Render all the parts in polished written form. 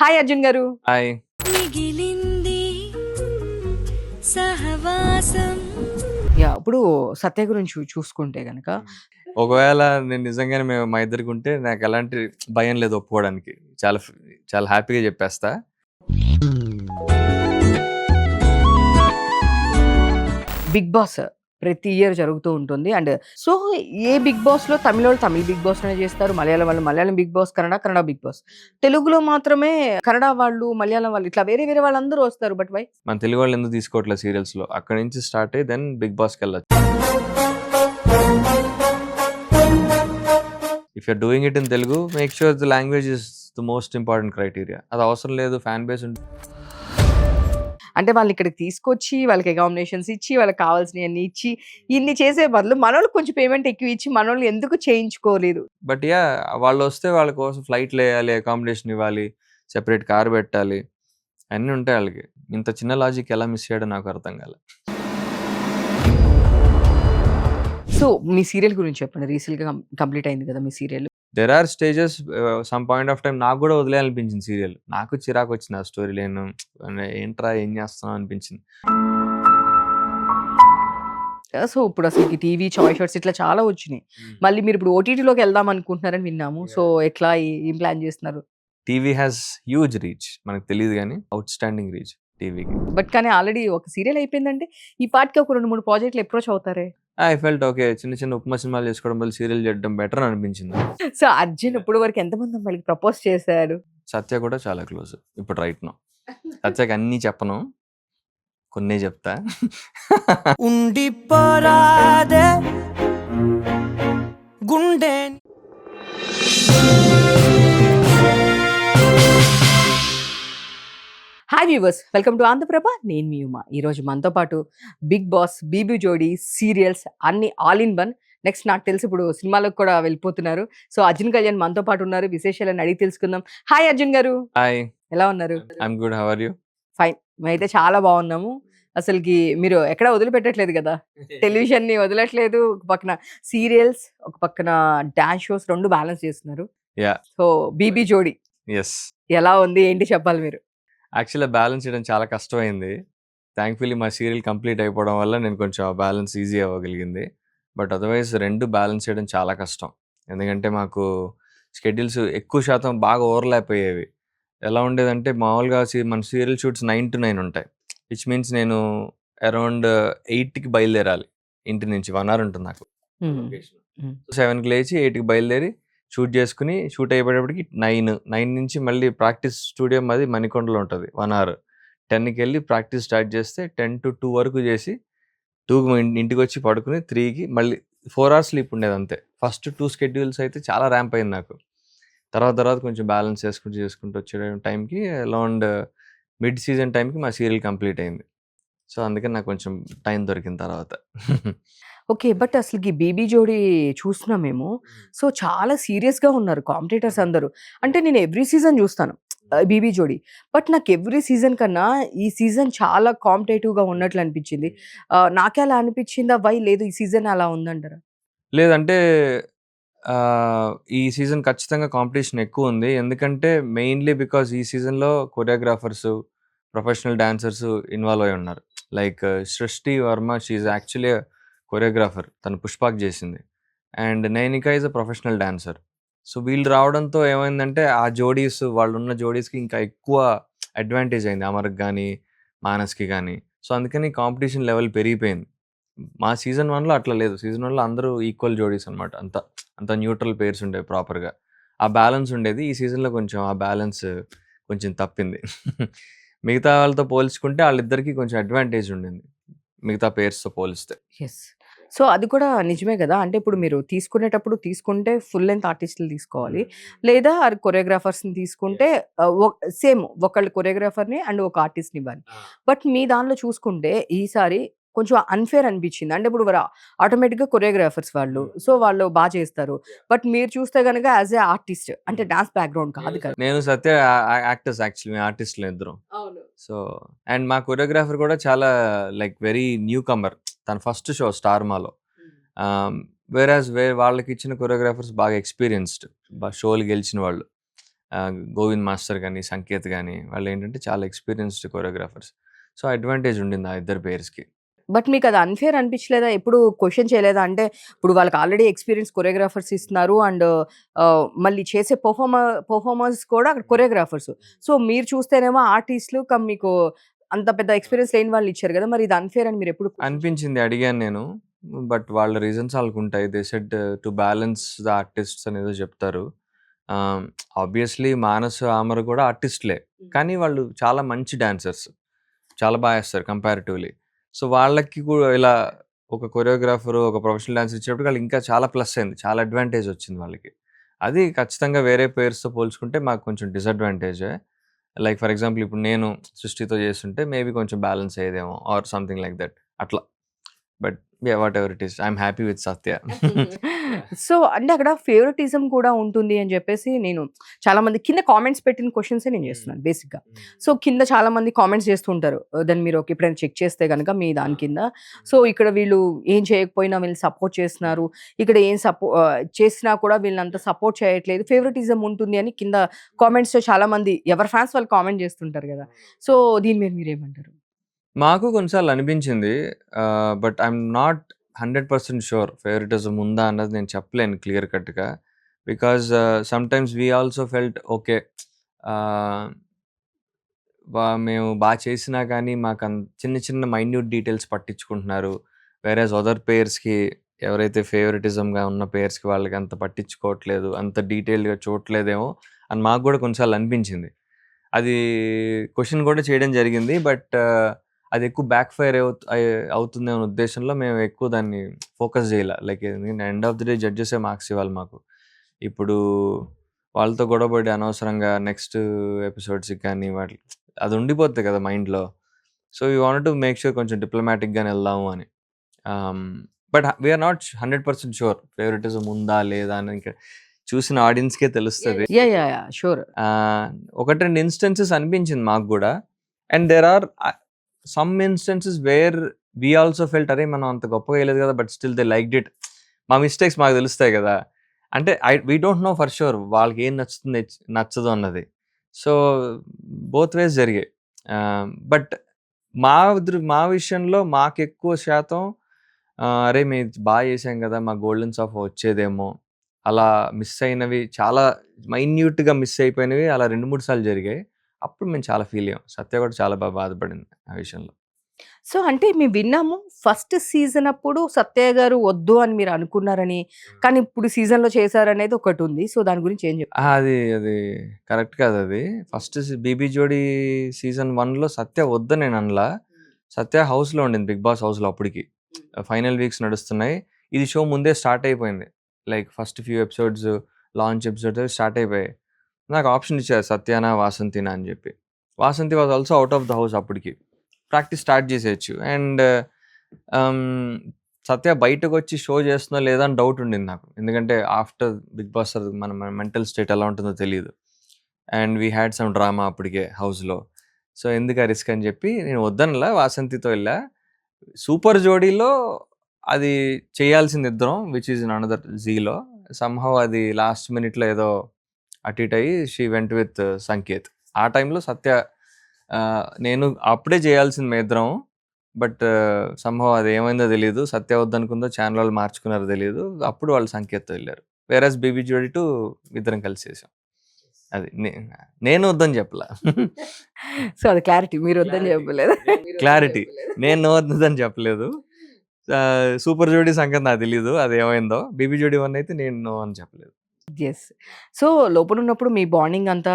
Hi Arjun గారు. Hi. మిగిలింది సహవాసం. ఇప్పుడు సత్య గురించి చూసుకుంటే గనక ఒకవేళ నేను నిజంగానే మా ఇద్దరికి ఉంటే నాకు ఎలాంటి భయం లేదు ఒప్పుకోవడానికి. చాలా చాలా హ్యాపీగా చెప్పేస్తా. బిగ్ బాస్ ప్రతి ఇయర్ జరుగుతూ ఉంటుంది. అండ్ సో ఏ బిగ్ బాస్‌లో తమిళోళ్ళు తమిళ్ బిగ్ బాస్‌లోనే చేస్తారు. మలయాళం వాళ్ళు మలయాళం బిగ్ బాస్, కన్నడ బిగ్ బాస్. తెలుగులో మాత్రమే కన్నడ వాళ్ళు, మలయాళం వాళ్ళు ఇట్లా వేరే వేరే వాళ్ళందరూ వస్తారు. But why? మన తెలుగు వాళ్ళు ఎందుకు తీసుకోవట్లేదు సీరియల్స్‌లో? అక్కడి నుంచి స్టార్ట్ అయ్యి దెన్ బిగ్ బాస్‌కి వెళ్ళొచ్చు. If you are doing it in Telugu, make sure the language is the most important criteria. అది అవసరం లేదు, ఫ్యాన్ బేస్ అంటే వాళ్ళని ఇక్కడికి తీసుకొచ్చి వాళ్ళకి అకామిడేషన్స్ ఇచ్చి వాళ్ళకి కావాల్సినవన్నీ ఇచ్చి ఇన్ని చేసే బదులు మనోళ్ళకి కొంచెం పేమెంట్ ఎక్కువ ఇచ్చి మనోళ్ళు ఎందుకు చేయించుకోలేదు? బట్ వాళ్ళు వస్తే వాళ్ళ కోసం ఫ్లైట్లు వేయాలి, అకామిడేషన్ ఇవ్వాలి, సెపరేట్ కార్ పెట్టాలి, అన్నీ ఉంటాయి వాళ్ళకి. ఇంత చిన్న లాజిక్ ఎలా మిస్ చేయడం నాకు అర్థం కాలే. సో మీ సీరియల్ గురించి చెప్పండి. రీసెంట్‌గా కంప్లీట్ అయింది కదా మీ serial. There are stages, some point of time నాకు కూడా వదిలేయాలనిపించింది సీరియల్. నాకు చిరాకు వచ్చింది ఆ స్టోరీ లైన్. ఏంట్రా ఏం చేస్తున్నావు అనిపించింది. సో ఇప్పుడు అసలు టీవీ చాయ్ షాట్స్ ఇట్లా చాలా వచ్చినాయి. మళ్ళీ మీరు ఇప్పుడు ఓటీటీలోకి వెళ్దాం అనుకుంటున్నారని విన్నాము. సో ఎట్లా ఏం ప్లాన్ చేస్తున్నారు? TV has huge reach. మనకు తెలియదు కానీ అవుట్ స్టాండింగ్ రీచ్ టీవీకి. బట్ కానీ ఆల్రెడీ ఒక సీరియల్ అయిపోయిందంటే ఈ పాటికి ఒక 2, 3 ప్రాజెక్టులు అప్రోచ్ అవుతారే. ఐ ఫెల్ట్ ఓకే, చిన్న చిన్న ఉపమా సినిమాలు చేసుకోవడం వల్ల సీరియల్ చేయడం బెటర్ అనిపించింది. సో అర్జున్ ఇప్పుడు వరకు ఎంతమంది అమ్మాయిలకి ప్రపోజ్ చేశాడు? సత్య కూడా చాలా క్లోజ్ ఇప్పుడు రైట్ నో. సత్యకి అన్నీ చెప్పను, కొన్నే చెప్తా. ఉండిపోరాదే గుండె. Hi viewers, welcome to Andhra Prabha. నేను మీ ఉమా. ఈరోజు మనతో పాటు బిగ్ బాస్, బీబీ జోడీ, సీరియల్స్ అన్ని ఆల్ ఇన్ వన్. నెక్స్ట్ నాకు తెలిసి ఇప్పుడు సినిమాలకు కూడా వెళ్ళిపోతున్నారు. సో అర్జున్ కళ్యాణ్ మనతో పాటు ఉన్నారు. విశేషాలను అడిగి తెలుసుకుందాం. హాయ్ అర్జున్ గారు, హాయ్, ఎలా ఉన్నారు? I'm good, how are you? Fine, మేమైతే చాలా బాగున్నాము. అసలుకి మీరు ఎక్కడ వదిలిపెట్టట్లేదు కదా, టెలివిజన్ని వదలట్లేదు. ఒక పక్కన సీరియల్స్, ఒక పక్కన డాన్స్ షోస్, 2 బ్యాలెన్స్ చేస్తున్నారు. యా. సో బీబీ జోడీ ఎస్. ఎలా ఉంది ఏంటి చెప్పాలి మీరు? యాక్చువల్గా బ్యాలెన్స్ చేయడం చాలా కష్టమైంది. థ్యాంక్ఫుల్లీ మా సీరియల్ కంప్లీట్ అయిపోవడం వల్ల నేను కొంచెం ఆ బ్యాలెన్స్ ఈజీ అవ్వగలిగింది. బట్ అదర్వైజ్ 2 బ్యాలెన్స్ చేయడం చాలా కష్టం. ఎందుకంటే మాకు షెడ్యూల్స్ ఎక్కువ శాతం బాగా ఓవర్లాప్ అయ్యేవి. ఎలా ఉండేదంటే మామూలుగా మన సీరియల్ షూట్స్ 9 to 9 ఉంటాయి. విచ్ మీన్స్ నేను అరౌండ్ 8కి బయలుదేరాలి ఇంటి నుంచి. 1 hour ఉంటుంది నాకు లొకేషన్. 7కి లేచి 8కి బయలుదేరి షూట్ చేసుకుని, షూట్ అయిపోయేటప్పటికి 9 నుంచి మళ్ళీ ప్రాక్టీస్ స్టూడియో మాది మణికొండలో ఉంటుంది. 1 hour. 10కి వెళ్ళి ప్రాక్టీస్ స్టార్ట్ చేస్తే 10 to 2 వరకు చేసి 2కి ఇంటికి వచ్చి పడుకుని 3కి మళ్ళీ 4 hours స్లీప్ ఉండేది అంతే. ఫస్ట్ 2 షెడ్యూల్స్ అయితే చాలా ర్యాంప్ అయింది నాకు. తర్వాత కొంచెం బ్యాలెన్స్ చేసుకుంటూ వచ్చే టైంకి అరౌండ్ మిడ్ సీజన్ టైంకి మా సీరియల్ కంప్లీట్ అయింది. సో అందుకని నాకు కొంచెం టైం దొరికిన తర్వాత. ఓకే. బట్ అసలుకి బీబీ జోడీ చూస్తున్నాం మేము. సో చాలా సీరియస్‌గా ఉన్నారు కాంపిటీటర్స్ అందరూ. అంటే నేను ఎవ్రీ సీజన్ చూస్తాను బీబీ జోడీ. బట్ నాకు ఎవ్రీ సీజన్ కన్నా ఈ సీజన్ చాలా కాంపిటేటివ్‌గా ఉన్నట్లు అనిపించింది. నాకే అలా అనిపించిందా? వై లేదు ఈ సీజన్ అలా ఉందంటారా? లేదంటే ఈ సీజన్ ఖచ్చితంగా కాంపిటీషన్ ఎక్కువ ఉంది. ఎందుకంటే మెయిన్లీ బికాజ్ ఈ సీజన్‌లో కొరియోగ్రాఫర్స్, ప్రొఫెషనల్ డాన్సర్స్ ఇన్వాల్వ్ అయి ఉన్నారు. లైక్ సృష్టి Varma, she is actually choreographer. తను పుష్పాకి చేసింది. And Nainika is a professional dancer. So వీళ్ళు రావడంతో ఏమైందంటే ఆ జోడీస్, వాళ్ళున్న జోడీస్కి ఇంకా ఎక్కువ అడ్వాంటేజ్ అయింది. అమర్కి కానీ, మానస్కి కానీ. సో అందుకని కాంపిటీషన్ లెవెల్ పెరిగిపోయింది. మా సీజన్ 1లో అట్లా లేదు. సీజన్ 1లో అందరూ ఈక్వల్ జోడీస్ అనమాట. అంత న్యూట్రల్ పేర్స్ ఉండేవి ప్రాపర్గా. ఆ బ్యాలెన్స్ ఉండేది. ఈ సీజన్లో కొంచెం ఆ బ్యాలెన్స్ కొంచెం తప్పింది. మిగతా వాళ్ళతో పోల్చుకుంటే వాళ్ళిద్దరికీ కొంచెం అడ్వాంటేజ్ ఉండింది మిగతా పేర్స్తో పోలిస్తే. యెస్. సో అది కూడా నిజమే గదా! అంటే ఇప్పుడు మీరు తీసుకుంటే ఫుల్ లెంగ్త్ ఆర్టిస్ట్‌లు తీసుకోవాలి. లేదా కొరియోగ్రాఫర్స్‌ని తీసుకుంటే సేమ్ ఒకళ్ళు కొరియోగ్రాఫర్‌ని అండ్ ఒక ఆర్టిస్ట్‌ని ఇవ్వాలి. బట్ మీ దానిలో చూసుకుంటే ఈసారి కొంచెం అన్‌ఫేర్ అనిపించింది. అంటే ఇప్పుడు ఆటోమేటిక్‌గా కొరియోగ్రాఫర్స్ వాళ్ళు. సో వాళ్ళు చేస్తారు. బట్ మీరు చూస్తే గనక యాస్ ఎ ఆర్టిస్ట్ అంటే డాన్స్ బ్యాక్‌గ్రౌండ్ కాదు కదా! నేను సత్య యాక్టర్స్, యాక్చువల్లీ మేము ఆర్టిస్టులు ఇద్దరం. అవును. సో అండ్ మా కొరియోగ్రాఫర్ కూడా చాలా లైక్ వెరీ న్యూ కమర్. తన ఫస్ట్ షో స్టార్మాలో. వేరాజ్ వాళ్ళకి ఇచ్చిన కొరియోగ్రాఫర్స్ బాగా ఎక్స్పీరియన్స్డ్, షోలు గెలిచిన వాళ్ళు. గోవింద్ మాస్టర్ గానీ, సంకేత్ గానీ వాళ్ళేంటంటే చాలా ఎక్స్‌పీరియన్స్‌డ్ కొరియోగ్రాఫర్స్. సో, అడ్వాంటేజ్ ఉండింది ఆ ఇద్దరి పెయిర్స్‌కి. బట్ మీకది అన్‌ఫెయిర్ అనిపించలేదా? ఎప్పుడు క్వెషన్ చేయలేదా? అంటే ఇప్పుడు వాళ్ళకి ఆల్రెడీ ఎక్స్‌పీరియన్స్ కొరియోగ్రాఫర్స్ ఇస్తున్నారు. అండ్ మళ్ళీ చేసే పెర్ఫార్మర్స్ కూడా అక్కడ కొరియోగ్రాఫర్స్. సో, మీరు చూస్తేనేమో ఆర్టిస్ట్‌లు మీకు అంత పెద్ద ఎక్స్‌పీరియన్స్ లేని వాళ్ళు ఇచ్చారు గదా! మరి ఇది అన్‌ఫెయిర్ అని మీరెప్పుడు క్వెషన్ చేయలేదా? అనిపించింది. అడిగాను నేను. బట్ వాళ్ళ రీజన్స్ ఆళ్ళకుంటాయి. They said to balance the artists అనేదో చెప్తారు. ఆబ్వియస్‌లీ మానస్, అమర్ కూడా ఆర్టిస్ట్‌లే. కానీ వాళ్ళు చాలా మంచి డాన్సర్స్. చాలా బా ఏస్తారు కంపారిటివ్‌లీ. సో, వాళ్ళకి కూడా ఇలా ఒక కొరియోగ్రాఫరు, ఒక ప్రొఫెషనల్ డాన్సర్ ఇచ్చినప్పుడు వాళ్ళకి ఇంకా చాలా ప్లస్ అయింది. చాలా అడ్వాంటేజ్ వచ్చింది వాళ్ళకి. అది ఖచ్చితంగా వేరే పెయిర్స్‌తో పోల్చుకుంటే మాకు కొంచెం డిసడ్వాంటేజే. లైక్ ఫర్ ఎగ్జాంపుల్ ఇప్పుడు నేను సృష్టితో చేస్తుంటే మేబీ కొంచెం బ్యాలెన్స్ అయ్యేదేమో ఆర్ సంథింగ్ లైక్ దట్ అట్లా. But yeah! Whatever it is. I am happy with Satya. So, అంటే అక్కడ ఫేవరెటిజం కూడా ఉంటుంది అని జెప్పేసి నేను చాలామంది కింద కామెంట్స్ పెట్టిన క్వెషన్సే నేను జేస్తున్నాను బేసిక్‌గా. సో, కింద చాలామంది కామెంట్స్ చేస్తూ ఉంటారు. దాన్ని మీరు ఎప్పుడైనా చెక్ చేస్తే గనక మీ దాని కింద. సో, ఇక్కడ వీళ్ళు ఏం చేయకపోయినా వీళ్ళని సపోర్ట్ చేస్తున్నారు. ఇక్కడ ఏం చేసినా కూడా వీళ్ళనంత సపోర్ట్ చేయట్లేదు. ఫేవరెటిజం ఉంటుంది అని కింద కామెంట్స్‌లో చాలామంది ఎవరి ఫ్యాన్స్ వాళ్ళు కామెంట్ చేస్తుంటారు గదా! సో, దీని మీద మీరేమంటారు? మాకు కొన్నిసార్లు అనిపించింది. But I'm not 100% sure favouritism ఉందా అన్నది నేను చెప్పలేను క్లియర్ కట్‌గా. Because sometimes we also felt okay. Ah, మేము చేసినా కానీ చిన్న చిన్న మైన్యూట్ డీటెయిల్స్ పట్టించుకుంటున్నారు. వేరేస్ అదర్ పెయిర్స్‌కి ఎవరైతే ఫేవరెటిజంగా ఉన్న పెయిర్స్‌కి వాళ్ళకి అంత పట్టించుకోవట్లేదు. అంత డీటెయిల్డ్‌గా చూడట్లేదేమో అని మాకు కూడా కొన్నిసార్లు అనిపించింది. అది క్వెషన్ కూడా చేయడం జరిగింది. బట్ అది ఎక్కువ బ్యాక్ ఫైర్ అవుతుందేమో అనే ఉద్దేశంలో మేము ఎక్కువ దాన్ని ఫోకస్ చేయలే. Like end of the day జడ్జెసే మార్క్స్ ఇవ్వాలి మాకు. ఇప్పుడు వాళ్ళతో గొడవపడి అనవసరంగా నెక్స్ట్ ఎపిసోడ్స్‌కి కానీ అది ఉండిపోద్ది కదా మైండ్‌లో. So, we wanted to make sure కొంచెం డిప్లొమాటిక్‌గానే వెళ్దాము అని. But we are not 100% sure favouritism ఉందా? లేదా? అని ఇంకా చూసిన ఆడియన్స్‌కే తెలుస్తది. యాహ్! షూర్. 1, 2 ఇన్‌స్టెన్సెస్ అనిపించింది మాకు గూడా. And there are some instances where we also felt అరే! మనం అంత గొప్పగా వేయలేదు కదా! But still they liked it. మా మిస్టేక్స్ మాకు తెలుస్తాయి గదా! అంటే we don't know for sure వాళ్ళకి ఏం నచ్చుతుంది, నచ్చదు అన్నది. సో, బోత్ వేస్ జరిగాయి. బట్ మా విషయంలో మాకెక్కువ శాతం అరే! మేము చేసాం గదా! మా గోల్డెన్ సోఫా వచ్చేదేమో. అలా మిస్ అయినవి చాలా మైన్యూట్‌గా మిస్ అయిపోయినవి అలా 2, 3 సార్లు జరిగాయి. అప్పుడు మేము చాలా ఫీల్ అయ్యాం. సత్య కూడా చాలా బాధపడింది ఆ విషయంలో. సో, అంటే మేము విన్నాము. ఫస్ట్ సీజన్ అప్పుడు సత్యయ్య గారు వద్దు అని మీరు అనుకున్నారని, కానీ ఇప్పుడు సీజన్‌లో చేశారనేది ఒకటుంది. సో, దాని గురించి ఏం చెప్తారు? అది కరెక్ట్ కాదది. ఫస్ట్ 'బీబీ జోడీ' సీజన్ 1లో సత్య వద్దని నేను అనలా. సత్య హౌస్‌లో ఉండింది 'బిగ్ బాస్' హౌస్‌లో అప్పటికి. ఫైనల్ వీక్స్ నడుస్తున్నాయి. ఇది షో ముందే స్టార్ట్ అయిపోయింది. Like first few episodes, launch episodes start అయిపోయాయి. నాకు ఆప్షన్ ఇచ్చారు సత్యానా, వాసంతినా అని చెప్పి. Vasanthi was also out of the house అప్పటికి. ప్రాక్టీస్ స్టార్ట్ చేసేయొచ్చు. అండ్ ఆహ్, సత్య బయటకొచ్చి షో చేస్తుందో లేదా అని డౌట్ ఉండింది నాకు. ఎందుకంటే ఆఫ్టర్ 'బిగ్ బాస్' మన మెంటల్ స్టేట్ ఎలా ఉంటుందో తెలీదు. And we had some drama అప్పటికే హౌస్‌లో. సో, ఎందుకు ఆ రిస్క్ అని చెప్పి నేను వద్దనలా వాసంతితో ఎళ్ళా. 'సూపర్ జోడీలో' అది చేయాల్సింది ఇద్దరం విచ్ ఈస్ ఇన్ అనదర్ 'జీలో' సమ్‌హౌ అది లాస్ట్ మినిట్‌లో ఏదో అటు ఇటు అయ్యి షీ వెంట్ విత్ సంకేత్. ఆ టైంలో సత్య నేను అప్పుడే చేయాల్సింది మేమిద్దరం. బట్ సమ్‌హౌ అది ఏమైందో తెలీదు. సత్య వద్దనుకుందో ఛానల్ వాళ్ళు మార్చుకున్నారో తెలీదు. అప్పుడు వాళ్ళు సంకేత్‌తో ఎళ్లారు. వేరస్ 'బీబీ జోడీ 2' ఇద్దరం కలిసి చేసాం. అది నేను వద్దని చెప్పలా. సో, అది క్లారిటీ. మీరు వద్దని చెప్పలేదు. క్లారిటీ. నేను వద్దని చెప్పలేదు. 'సూపర్ జోడీ' సంగతి నాకు తెలీదు. అదేమైందో. 'బీబీ జోడీ 1' అయితే నేను నో అని చెప్పలేదు. యెస్. సో, లోపలున్నప్పుడు మీ బాండింగ్ అంతా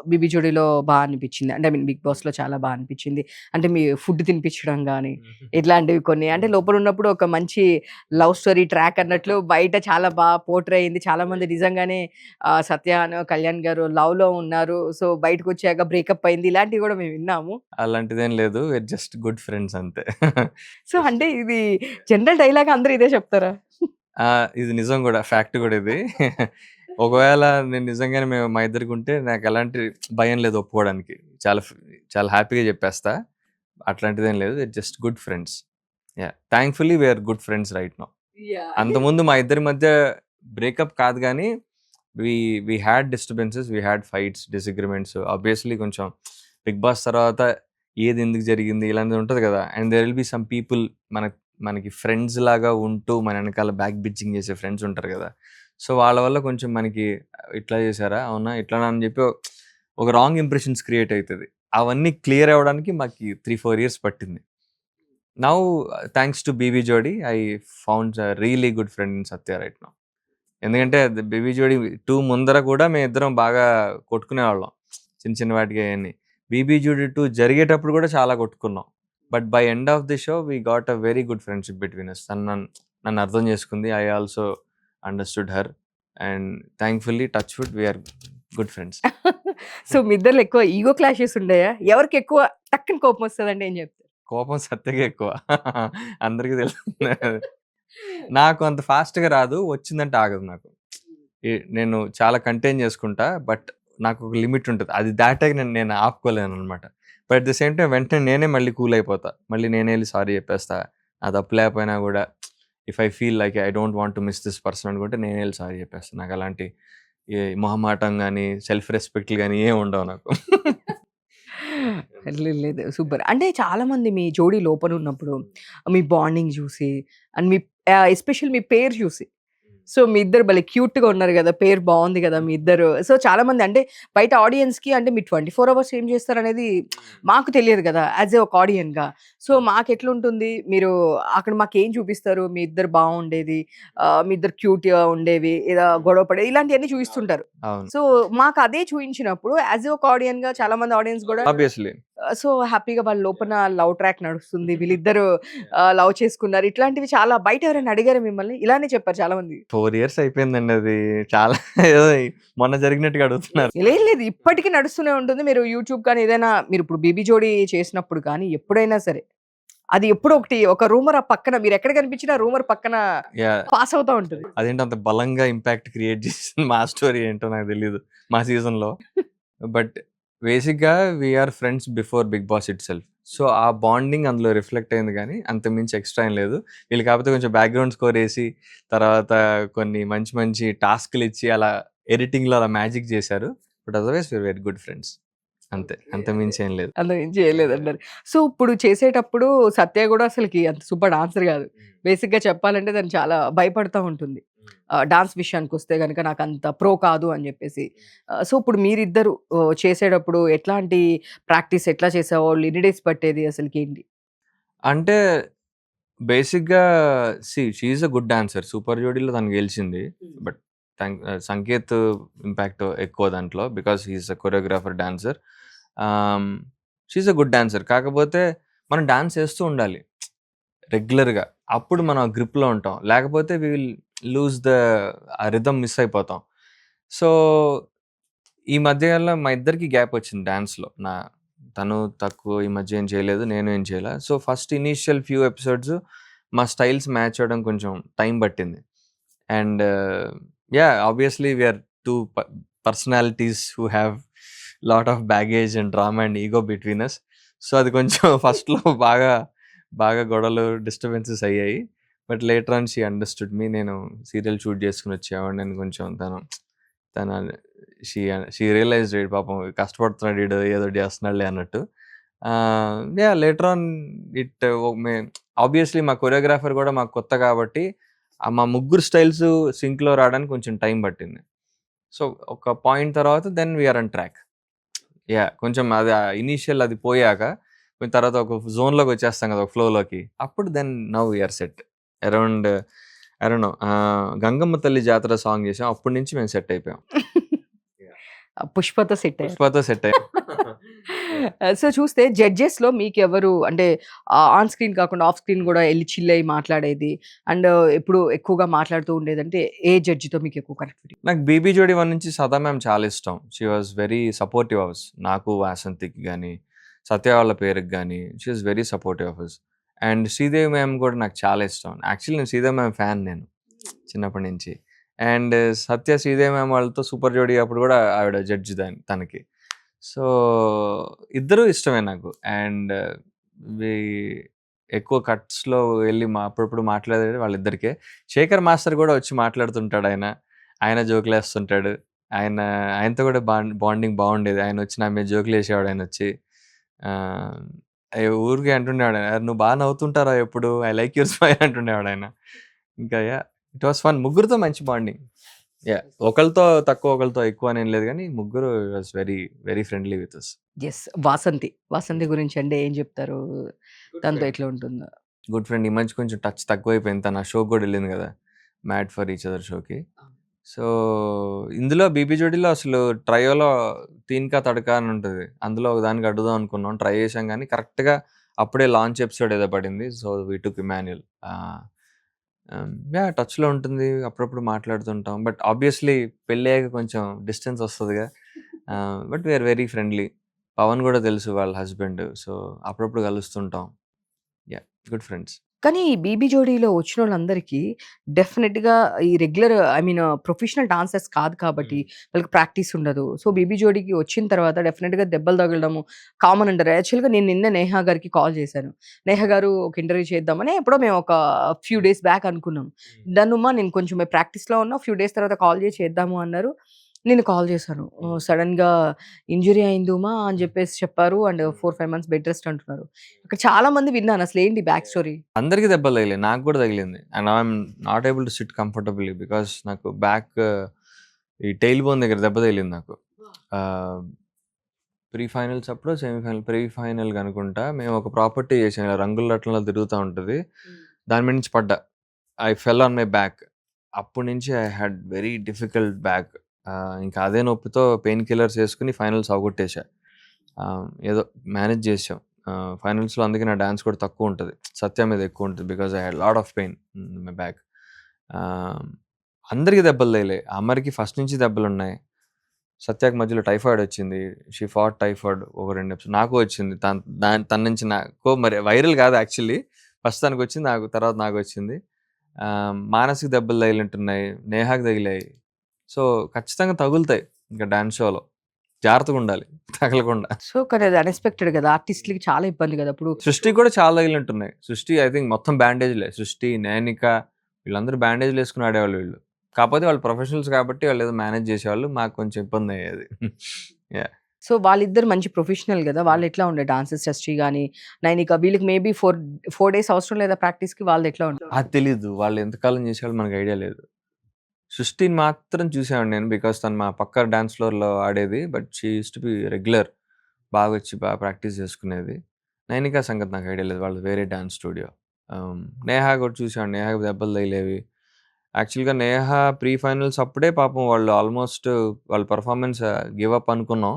'బీబీ జోడీలో' అనిపిచ్చింది. అంటే ఐ మీన్ 'బిగ్ బాస్‌లో' చాలా అనిపిచ్చింది. అంటే మీ ఫుడ్ తినిపించడం గాని, ఇట్లాంటివి కొన్ని అంటే లోపలున్నప్పుడు ఒక మంచి లవ్ స్టోరీ ట్రాక్ అన్నట్లు బయట చాలా పోర్ట్రే అయింది. చాలామంది నిజంగానే సత్య అనో, కళ్యాణ్ గారు లవ్‌లో ఉన్నారు. సో, బయటకొచ్చాక బ్రేకప్ అయింది. ఇలాంటివి గూడా మేము విన్నాము. అలాంటిదేం లేదు. వీఆర్ జస్ట్ గుడ్ ఫ్రెండ్స్ అంతే. సో, అంటే ఇది జనరల్ డైలాగ్ అందరూ ఇదే చెప్తారా? ఇది నిజం గూడా. ఫ్యాక్ట్ గూడా ఇది. ఒకవేళ నేను నిజంగానే మా ఇద్దరికుంటే నాకెలాంటి భయం లేదు ఒప్పుకోవడానికి. చాలా చాలా హ్యాపీగా చెప్పేస్తా. అట్లాంటిదేం లేదు. We're just good friends. Yeah! Thankfully we're good friends right now. Yeah! అంటే అంతకుముందు మా ఇద్దరి మధ్య బ్రేకప్ కాదు గానీ, we had disturbances, we had fights, disagreements. Obviously కొంచెం బిగ్ బాస్ తర్వాత ఏది ఎందుకు జరిగింది ఇలాంటిది ఉంటుంది కదా. And there will be some people మనకి ఫ్రెండ్స్ లాగా ఉంటూ మన వెనకాల బ్యాక్ బిచ్చింగ్ చేసే ఫ్రెండ్స్ ఉంటారు కదా. సో వాళ్ళ వల్ల కొంచెం మనకి ఇట్లా చేశారా, అవునా, ఇట్లా అని చెప్పి ఒక రాంగ్ ఇంప్రెషన్స్ క్రియేట్ అవుతుంది. అవన్నీ క్లియర్ అవ్వడానికి మాకు 3-4 years పట్టింది. నౌ థ్యాంక్స్ టు బీబీ జోడీ I found really good friend in Satya right now. ఎందుకంటే బేబీ జోడి 2 ముందర కూడా మేమిద్దరం బాగా కొట్టుకునేవాళ్ళం చిన్న చిన్న వాటికి అవన్నీ. బీబీ జోడి 2 జరిగేటప్పుడు కూడా చాలా కొట్టుకున్నాం. But by end of the show we got a very good friendship between us. తను నన్ను అర్థం చేసుకుంది. I also understood her and thankfully touch wood we're good friends. So మీ ఇద్దరు ఎక్కువ ఈగో క్లాషెస్ ఉండయా? ఎవరికి ఎక్కువ టక్కన కోపం వస్తుందంటే ఏం చెప్తారు? కోపం సత్యగా ఎక్కువ. అందరికీ తెలుసు. నాకు అంత ఫాస్ట్గా రాదు, వచ్చిందంటే ఆగదు నాకు. నేను చాలా కంటైన్ చేసుకుంటా, బట్ నాకు ఒక లిమిట్ ఉంటుంది. అది దాటాక నేను ఆపుకోలేను అనమాట. But at the same time వెంటనే నేనే మళ్ళీ కూల్ అయిపోతా. మళ్ళీ నేనే వెళ్ళి సారీ చెప్పేస్తా. అది తప్పు లేకపోయినా కూడా if I feel like I don't want to miss this person అనుకుంటే నేనే వెళ్ళి సారీ చెప్పేస్తాను. నాకు అలాంటి మొహమాటం కానీ సెల్ఫ్ రెస్పెక్ట్లు కానీ ఏం ఉండవు నాకు. లేదు సూపర్. అంటే చాలా మంది మీ జోడీ లోపల ఉన్నప్పుడు మీ బాండింగ్ చూసి అండ్ మీ ఎస్పెషల్ మీ పేరు చూసి, సో మీ ఇద్దరు భలే క్యూట్గా ఉన్నారు కదా, పేరు బాగుంది కదా మీ ఇద్దరు. సో చాలా మంది అంటే బయట ఆడియన్స్కి అంటే మీరు 24 hours ఏం చేస్తారు అనేది మాకు తెలియదు కదా యాజ్ ఏ ఒక ఆడియన్గా. సో మాకు ఎట్లుంటుంది, మీరు అక్కడ మాకు ఏం చూపిస్తారు, మీ ఇద్దరు బాగుండేది, మీ ఇద్దరు క్యూట్గా ఉండేవి, ఏదో గొడవ పడేది, ఇలాంటివన్నీ చూపిస్తుంటారు. అవును, సో మాకు అదే చూపించినప్పుడు యాజ్ ఏ ఒక ఆడియన్గా చాలా మంది ఆడియన్స్ కూడా ఆబ్వియస్లీ. సో హ్యాపీగా వాళ్ళ లోపల లవ్ ట్రాక్ నడుస్తుంది, వీళ్ళిద్దరు లవ్ చేసుకున్నారు, ఇట్లాంటివి చాలా బయట ఎవరైనా అడిగారు మిమ్మల్ని? ఇలానే చెప్పారు చాలా మంది. 4 years అయిపోయిందండి అది. చాలా ఏదో మొన్న జరిగినట్టుగా అడుగుతున్నారు. లేదు లేదు, ఇప్పటికీ నడుస్తూనే ఉంటుంది. మీరు యూట్యూబ్ కానీ ఏదైనా మీరు ఇప్పుడు బీబీ జోడీ చేసినప్పుడు కానీ ఎప్పుడైనా సరే అది ఎప్పుడో ఒకటి ఒక రూమర్ ఆ పక్కన మీరు ఎక్కడ కనిపించినా రూమర్ పక్కన యా, పాస్ అవుతా ఉంటుంది. అదేంటి అంత బలంగా ఇంపాక్ట్ క్రియేట్ చేసింది మా స్టోరీ ఏంటో నాకు తెలియదు మా సీజన్లో. బట్ బేసిక్గా we're friends before Bigg Boss itself. So ఆ బాండింగ్ అందులో రిఫ్లెక్ట్ అయింది, కానీ అంతమించి ఎక్స్ట్రా ఏం లేదు. వీళ్ళు కాకపోతే కొంచెం బ్యాక్గ్రౌండ్ స్కోర్ వేసి తర్వాత కొన్ని మంచి మంచి టాస్క్లు ఇచ్చి అలా ఎడిటింగ్లో అలా మ్యాజిక్ చేశారు. But otherwise we're very good friends, అంతే, అంతమించి ఏం లేదు. అందులో ఏం చేయలేదన్నారు. సో ఇప్పుడు చేసేటప్పుడు సత్య కూడా అసలుకి అంత సూపర్ డాన్సర్ కాదు. బేసిక్గా చెప్పాలంటే దాన్ని చాలా భయపడుతూ ఉంటుంది. డాన్స్ విషయానికి వస్తే కనుక నాకు అంత ప్రో కాదు అని చెప్పేసి. సో ఇప్పుడు మీరిద్దరు చేసేటప్పుడు ఎట్లాంటి ప్రాక్టీస్ ఎట్లా చేసేవాళ్ళు, ఎన్ని డేస్ పట్టేది అసలుకి ఏంటి? అంటే బేసిక్గా she's a good dancer. Super జోడీలో తను గెలిచింది. బట్ సంకేత్ ఇంపాక్ట్ ఎక్కువ దాంట్లో, because he's a choreographer dancer. She's a good dancer. కాకపోతే మనం డాన్స్ చేస్తూ ఉండాలి రెగ్యులర్గా, అప్పుడు మనం గ్రిప్లో ఉంటాం. లేకపోతే వి విల్ లూజ్ ఆ రిథమ్ మిస్ అయిపోతాం. సో ఈ మధ్యలో మా ఇద్దరికి గ్యాప్ వచ్చింది డాన్స్లో. తను తక్కువ ఈ మధ్య ఏం చేయలేదు, నేను ఏం చేయలే. So first initial few episodes మా స్టైల్స్ మ్యాచ్ అవ్వడం కొంచెం టైం పట్టింది. And yeah, obviously we're two personalities who have lot of baggage and drama and ego between us. So అది కొంచెం ఫస్ట్లో బాగా గొడవలు, డిస్టర్బెన్సెస్ అయ్యాయి. But later on she understood me. నేను సీరియల్ షూట్ చేసుకుని వచ్చేవాడిని, నేను కొంచెం తన షీ రియలైజ్డ్ రేట్ పాపం కష్టపడుతున్నాడు వీడు, ఏదో చేస్తున్నాడులే అన్నట్టు. Yeah, later on it obviously మా కొరియోగ్రాఫర్ కూడా మాకు కొత్త కాబట్టి మా ముగ్గురు స్టైల్స్ సింక్లో రావడానికి కొంచెం టైం పట్టింది. సో ఒక పాయింట్ తర్వాత then we're on track. Yeah, కొంచెం అది ఇనీషియల్ అది పోయాక కొంచెం తర్వాత ఒక జోన్లోకి వచ్చేస్తాం కదా, ఒక ఫ్లోలోకి. అప్పుడు then now we're set. Around I don't know Gangamma తల్లి జాతర సాంగ్ చేసాం, అప్పటి నుంచి మేము సెట్ అయిపోయాం. పుష్పతో సెట్ అయ్యారు. పుష్పతో సెట్ అయ్యాం. సో చూస్తే జడ్జెస్లో మీకు ఎవరు అంటే ఆన్ స్క్రీన్ కాకుండా ఆఫ్ స్క్రీన్ కూడా వెళ్ళి చిల్ అయ్యి మాట్లాడేది అండ్ ఎప్పుడు ఎక్కువగా మాట్లాడుతూ ఉండేది అంటే ఏ జడ్జితో మీకు ఎక్కువ కనెక్టివిటీ? నాకు బీబీ జోడీ 1 నుంచి సదా మ్యామ్ చాలా ఇష్టం. She was very supportive hours, నాకు వాసంతికి కానీ సత్య వాళ్ళ పేరుకి కానీ. She was very supportive hours. And Sridevi ma'am కూడా నాకు చాలా ఇష్టం. యాక్చువల్లీ నేను శ్రీదేవి మ్యామ్ ఫ్యాన్ నేను చిన్నప్పటి నుంచి. అండ్ సత్య శ్రీదేవి మ్యామ్ వాళ్ళతో సూపర్ జోడీ అప్పుడు కూడా ఆవిడ జడ్జి తనకి. సో ఇద్దరూ ఇష్టమే నాకు. అండ్ ఎక్కువ కట్స్లో వెళ్ళి అప్పుడప్పుడు మాట్లాడేది వాళ్ళిద్దరికే. శేఖర్ మాస్టర్ కూడా వచ్చి మాట్లాడుతుంటాడు ఆయన. ఆయన జోకులేస్తుంటాడు. ఆయనతో కూడా బాండింగ్ బాగుండేది. ఆయన వచ్చి నా మీద జోకులు వేసేవాడు. ఆయన వచ్చి ఊరికే అంటుండేవాడు, నువ్వు బాగా నవ్వుతుంటారా ఎప్పుడు, ఐ లైక్ యువర్ స్మైల్ అంటుండేవాడు ఆయన. ఇంకా ఇట్ వాస్ ఫన్. ముగ్గురితో మంచి బాండింగ్. ఒకరితో తక్కువ ఒకరితో ఎక్కువ అని ఏం లేదు, కానీ ముగ్గురు was very very friendly with us. Yes. Vasanthi గురించి అంటే ఏం చెప్తారు? తనతో ఎట్లా ఉంటుందో? Good friend. ఈ మధ్య కొంచెం టచ్ తక్కువైపోయింది. తన షోకి కూడా వెళ్ళింది కదా, మ్యాడ్ ఫర్ ఈచ్ అదర్ షోకి. సో ఇందులో బీబీ జోడీలో అసలు ట్రయోలో తీన్కా తడకా అని ఉంటుంది. అందులో ఒక దానికి అడుగుదాం అనుకున్నాం, ట్రై చేసాం, కానీ కరెక్ట్గా అప్పుడే లాంచ్ ఎపిసోడ్ ఏదో పడింది. So we took Emmanuel. టచ్లో ఉంటుంది, అప్పుడప్పుడు మాట్లాడుతుంటాం. బట్ ఆబ్వియస్లీ పెళ్ళయ్యాక కొంచెం డిస్టెన్స్ వస్తుందిగా. But we're very friendly. Pawan కూడా తెలుసు వాళ్ళ హస్బెండ్. సో అప్పుడప్పుడు కలుస్తుంటాం. Good friends. కానీ ఈ బీబీ జోడీలో వచ్చినోళ్ళందరికీ డెఫినెట్‌గా ఈ రెగ్యులర్ ప్రొఫెషనల్ డాన్సర్స్ కాదు కాబట్టి వాళ్ళకి ప్రాక్టీస్ ఉండదు. సో బీబీ జోడీకి వచ్చిన తర్వాత డెఫినెట్‌గా దెబ్బలు తగలడము కామన్ అంటారు. యాక్చువల్‌గా నేను నిన్న నేహా గారికి కాల్ చేశాను. నేహా గారు ఒక ఇంటర్వ్యూ చేద్దామని ఎప్పుడో మేము ఒక ఫ్యూ డేస్ బ్యాక్ అనుకున్నాం. డన్ ఉమ్మా, నేను కొంచెం ప్రాక్టీస్‌లో ఉన్నా, ఫ్యూ డేస్ తర్వాత కాల్ చేసి చేద్దాము అన్నారు. నేను కాల్ చేశాను. సడెన్‌గా ఇంజ్యూరీ అయింది ఉమా అని చెప్పేసి చెప్పారు. అండ్ 4, 5 మంత్స్ బెడ్ రెస్ట్ అంటున్నారు. అక్కడ చాలా మంది విన్నాను. అసలు ఏంటి బ్యాక్ స్టోరీ? అందరికీ దెబ్బలు తగిలాయి, నాకు కూడా తగిలింది. And I'm not able to SIT comfortably because నాకు బ్యాక్ ఈ టెయిల్ బోన్ దగ్గర దెబ్బ తగిలింది నాకు. ప్రీ ఫైనల్స్ అప్పుడు సెమీఫైనల్, ప్రీ ఫైనల్ అనుకుంటా, మేము ఒక ప్రాపర్టీ చేసాం, ఇలా రంగుల రట్లలో తిరుగుతూ ఉంటుంది, దాని మీద నుంచి పడ్డా. I fell on my back. అప్పటి నుంచి I had very difficult back. ఇంకా అదే నొప్పితో పెయిన్ కిల్లర్స్ వేసుకుని ఫైనల్స్ అవగొట్టేసా. ఏదో మేనేజ్ చేసాం ఫైనల్స్లో. అందుకే నా డాన్స్ కూడా తక్కువ ఉంటుంది, సత్య మీద ఎక్కువ ఉంటుంది, because I had lot of pain my back. అందరికీ దెబ్బలు తగిలాయి. అమ్మరికి ఫస్ట్ నుంచి దెబ్బలు ఉన్నాయి. సత్యాకి మధ్యలో టైఫాయిడ్ వచ్చింది. షీ ఫాట్ టైఫాయిడ్ ఒక 2 ఎపిసోడ్. నాకు వచ్చింది. తన నుంచి నాకు మరి వైరల్ కాదు యాక్చువల్లీ. ఫస్ట్ తనకు వచ్చింది, తర్వాత నాకు వచ్చింది. మానసిక దెబ్బలు తగిలింటున్నాయి, నేహాకి తగిలాయి. సో ఖచ్చితంగా తగులుతాయి. ఇంకా డాన్స్ షోలో జాగ్రత్తగా ఉండాలి తగలకుండా. సో కానీ అది అన్ఎక్స్పెక్టెడ్ కదా, ఆర్టిస్ట్‌లకి చాలా ఇబ్బంది కదా. అప్పుడు సృష్టి కూడా చాలా తగిలింటున్నాయి. సృష్టి ఐ థింక్ మొత్తం బ్యాండేజ్లే. సృష్టి, నైనిక వీళ్ళందరూ బ్యాండేజ్లు వేసుకుని ఆడేవాళ్ళు వీళ్ళు. కాకపోతే వాళ్ళు ప్రొఫెషనల్స్ కాబట్టి వాళ్ళు ఏదో మేనేజ్ చేసేవాళ్ళు. మాకు కొంచెం ఇబ్బంది అయ్యేది. సో వాళ్ళిద్దరు మంచి ప్రొఫెషనల్ కదా. వాళ్ళు ఎట్లా ఉండే డాన్సర్స్? సృష్టి కానీ నైనిక, వీళ్ళకి మేబీ 4 డేస్ అవసరం లేదా ప్రాక్టీస్‌కి? వాళ్ళు ఎట్లా ఉంటారు? అది తెలీదు, వాళ్ళు ఎంతకాలం చేసేవాళ్ళు మనకు ఐడియా లేదు. సృష్టిని మాత్రం చూసాను నేను, బికాస్ తను మా పక్క డాన్స్ ఫ్లోర్లో ఆడేది. But she use to be regular, బాగా వచ్చి బాగా ప్రాక్టీస్ చేసుకునేది. నైనికా సంగతి నాకు ఐడియా లేదు, వాళ్ళు వేరే డాన్స్ స్టూడియో. నేహా కూడా చూసాను, నేహాకి దెబ్బలు తగిలేవి. యాక్చువల్గా నేహా ప్రీ ఫైనల్స్ అప్పుడే పాపం వాళ్ళు ఆల్మోస్ట్ వాళ్ళ పర్ఫార్మెన్స్ గివ్ అప్ అనుకున్నాం.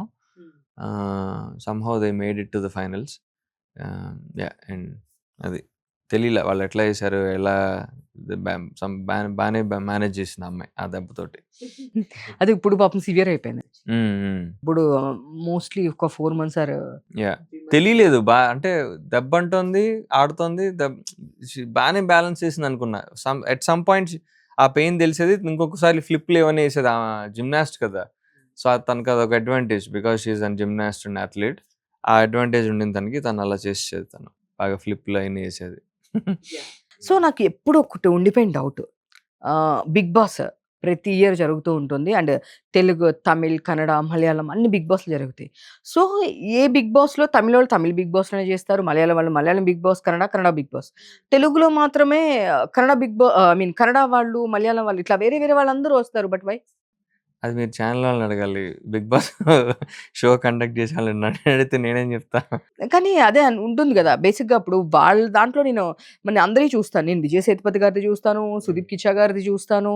Somehow they made it to the finals. And అది తెలియలే వాళ్ళు ఎట్లా చేశారు, ఎలా బాగానే మేనేజ్ చేసింది అమ్మాయి ఆ దెబ్బతోటి. అది ఇప్పుడు పాపం సివియర్ అయిపోయింది. ఇప్పుడు మోస్ట్లీ ఒక 4 మంత్స్ తెలియలేదు. అంటే దెబ్బ అంటుంది, ఆడుతుంది, బాగానే బ్యాలెన్స్ చేసింది అనుకున్నా. ఎట్ సమ్ పాయింట్ ఆ పెయిన్ తెలిసేది, ఇంకొకసారి ఫ్లిప్లు ఏమని వేసేది. జిమ్నాస్ట్ కదా, సో తనకు అదొక advantage, because she's an gymnast and athlete. ఆ అడ్వాంటేజ్ ఉండింది తనకి, తను అలా చేసేది, తను బాగా ఫ్లిప్లు అయినా వేసేది. సో నాకు ఎప్పుడు ఒకటి ఉండిపోయిన డౌట్, బిగ్ బాస్ ప్రతి ఇయర్ జరుగుతూ ఉంటుంది. అండ్ తెలుగు, తమిళ్, కన్నడ, మలయాళం అన్ని బిగ్ బాస్లు జరుగుతాయి. సో ఏ బిగ్ బాస్లో తమిళ వాళ్ళు తమిళ్ బిగ్ బాస్లోనే చేస్తారు, మలయాళం వాళ్ళు మలయాళం బిగ్ బాస్, కన్నడ బిగ్ బాస్. తెలుగులో మాత్రమే కన్నడ బిగ్ బాస్, కన్నడ వాళ్ళు, మలయాళం వాళ్ళు, ఇట్లా వేరే వేరే వాళ్ళందరూ వస్తారు. But why? అది మీరు ఛానల్ వాళ్ళని అడగాలి. బిగ్ బాస్ షో కండక్ట్ చేసే వాళ్ళని నన్ను అడిగితే నేనేం చెప్తా. కానీ అదే ఉంటుంది కదా బేసిక్గా. అప్పుడు వాళ్ళ దాంట్లో నేను అందరివి చూస్తాను. నేను విజయ్ సేతుపతి గారిది చూస్తాను, సుదీప్ కిచ్చా గారిది చూస్తాను,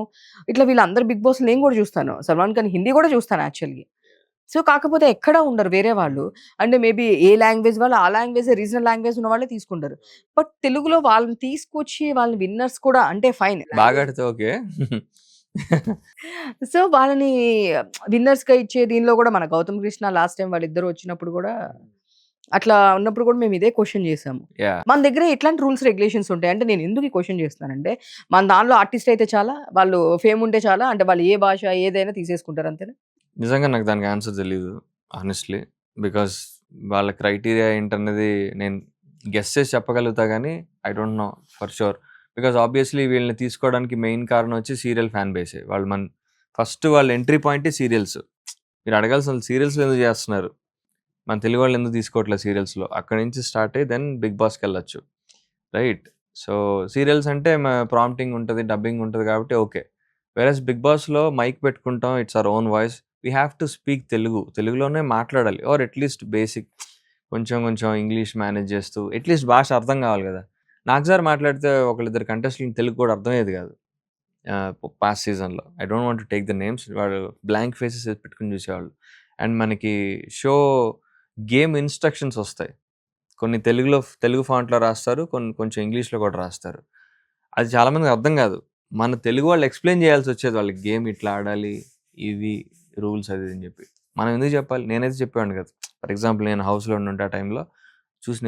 ఇట్లా వీళ్ళందరు బిగ్ బాస్ నేను కూడా చూస్తాను. సల్మాన్ ఖాన్ హిందీ కూడా చూస్తాను యాక్చువల్గా. సో కాకపోతే ఎక్కడ ఉండరు వేరే వాళ్ళు. అంటే మేబీ ఏ లాంగ్వేజ్ వాళ్ళు ఆ లాంగ్వేజ్, రీజనల్ లాంగ్వేజ్ ఉన్న వాళ్ళే తీసుకుంటారు. బట్ తెలుగులో వాళ్ళని తీసుకొచ్చి వాళ్ళని విన్నర్స్ కూడా అంటే ఫైన్ బాగా ఆడితే ఓకే. సో వాళ్ళని విన్నర్స్‌గా ఇచ్చే దీనిలో కూడా మన గౌతమ్ కృష్ణ లాస్ట్ టైం వాళ్ళిద్దరూ వచ్చినప్పుడు కూడా అట్లా ఉన్నప్పుడు కూడా మేము ఇదే క్వశ్చన్ చేసాము. మన దగ్గర ఎట్లాంటి రూల్స్ రెగ్యులేషన్స్ ఉంటాయి అంటే, నేను ఎందుకు ఈ క్వశ్చన్ చేస్తున్నానంటే, మన దానిలో ఆర్టిస్ట్ అయితే చాలా, వాళ్ళు ఫేమ్ ఉంటే చాలా, అంటే వాళ్ళు ఏ భాష ఏదైనా తీసేసుకుంటారు అంతేనా? నిజంగా నాకు దానికి ఆన్సర్ తెలీదు హానెస్ట్లీ, బికాస్ వాళ్ళ క్రైటీరియా ఏంటన్నది నేను గెస్ చేసి చెప్పగలుగుతా, కానీ I don't know for sure. Because obviously వీళ్ళని తీసుకోవడానికి మెయిన్ కారణం వచ్చి సీరియల్ ఫ్యాన్ బేసే. వాళ్ళు ఫస్ట్ వాళ్ళ ఎంట్రీ పాయింటే సీరియల్స్. మీరు అడగాల్సిన సీరియల్స్‌లో ఎందుకు చేస్తున్నారు? మన తెలుగు వాళ్ళు ఎందుకు తీసుకోవట్లేదు సీరియల్స్‌లో? అక్కడి నుంచి స్టార్ట్ అయ్యి దెన్ 'బిగ్ బాస్'కెళ్ళొచ్చు. రైట్. సో, సీరియల్స్ అంటే ప్రాంప్టింగ్ ఉంటది, డబ్బింగ్ ఉంటది కాబట్టి ఓకే. వేరస్ 'బిగ్ బాస్'లో మైక్ పెట్టుకుంటాం. It's our own voice. We have to speak Telugu. తెలుగులోనే మాట్లాడాలి. ఆర్ అట్‌లీస్ట్ బేసిక్ కొంచెం కొంచెం ఇంగ్లీష్ మేనేజ్ చేస్తూ అట్‌లీస్ట్ భాష అర్థం కావాలి కదా! నాగ్ మాట్లాడితే ఒకళ్ళిద్దరు కంటెస్టెంట్‌లకి తెలుగు కూడా అర్థమయ్యేది కాదు. పాస్ట్ సీజన్‌లో. I don't want to take the names. వాళ్ళు బ్లాంక్ ఫేసెస్ పెట్టుకొని చూసేవాళ్ళు. అండ్ మనకి షో గేమ్ ఇన్‌స్ట్రక్షన్స్ వస్తాయి. కొన్ని తెలుగు ఫాంట్‌లో రాస్తారు. కొన్ని కొంచెం ఇంగ్లీష్‌లో కూడా రాస్తారు. అది చాలా మందికి అర్థం కాదు. మన తెలుగు వాళ్ళు ఎక్స్‌ప్లెయిన్ చేయాల్సొచ్చేది వాళ్ళకి. గేమ్ ఇట్లా ఆడాలి. ఇవి రూల్స్ అది ఇది అని చెప్పి. మనం ఎందుకు చెప్పాలి? నేనైతే చెప్పేవాడిని కాదు. ఫర్ ఎగ్జాంపుల్ నేను హౌస్‌లో ఉండుంటే ఆ టైంలో చూసి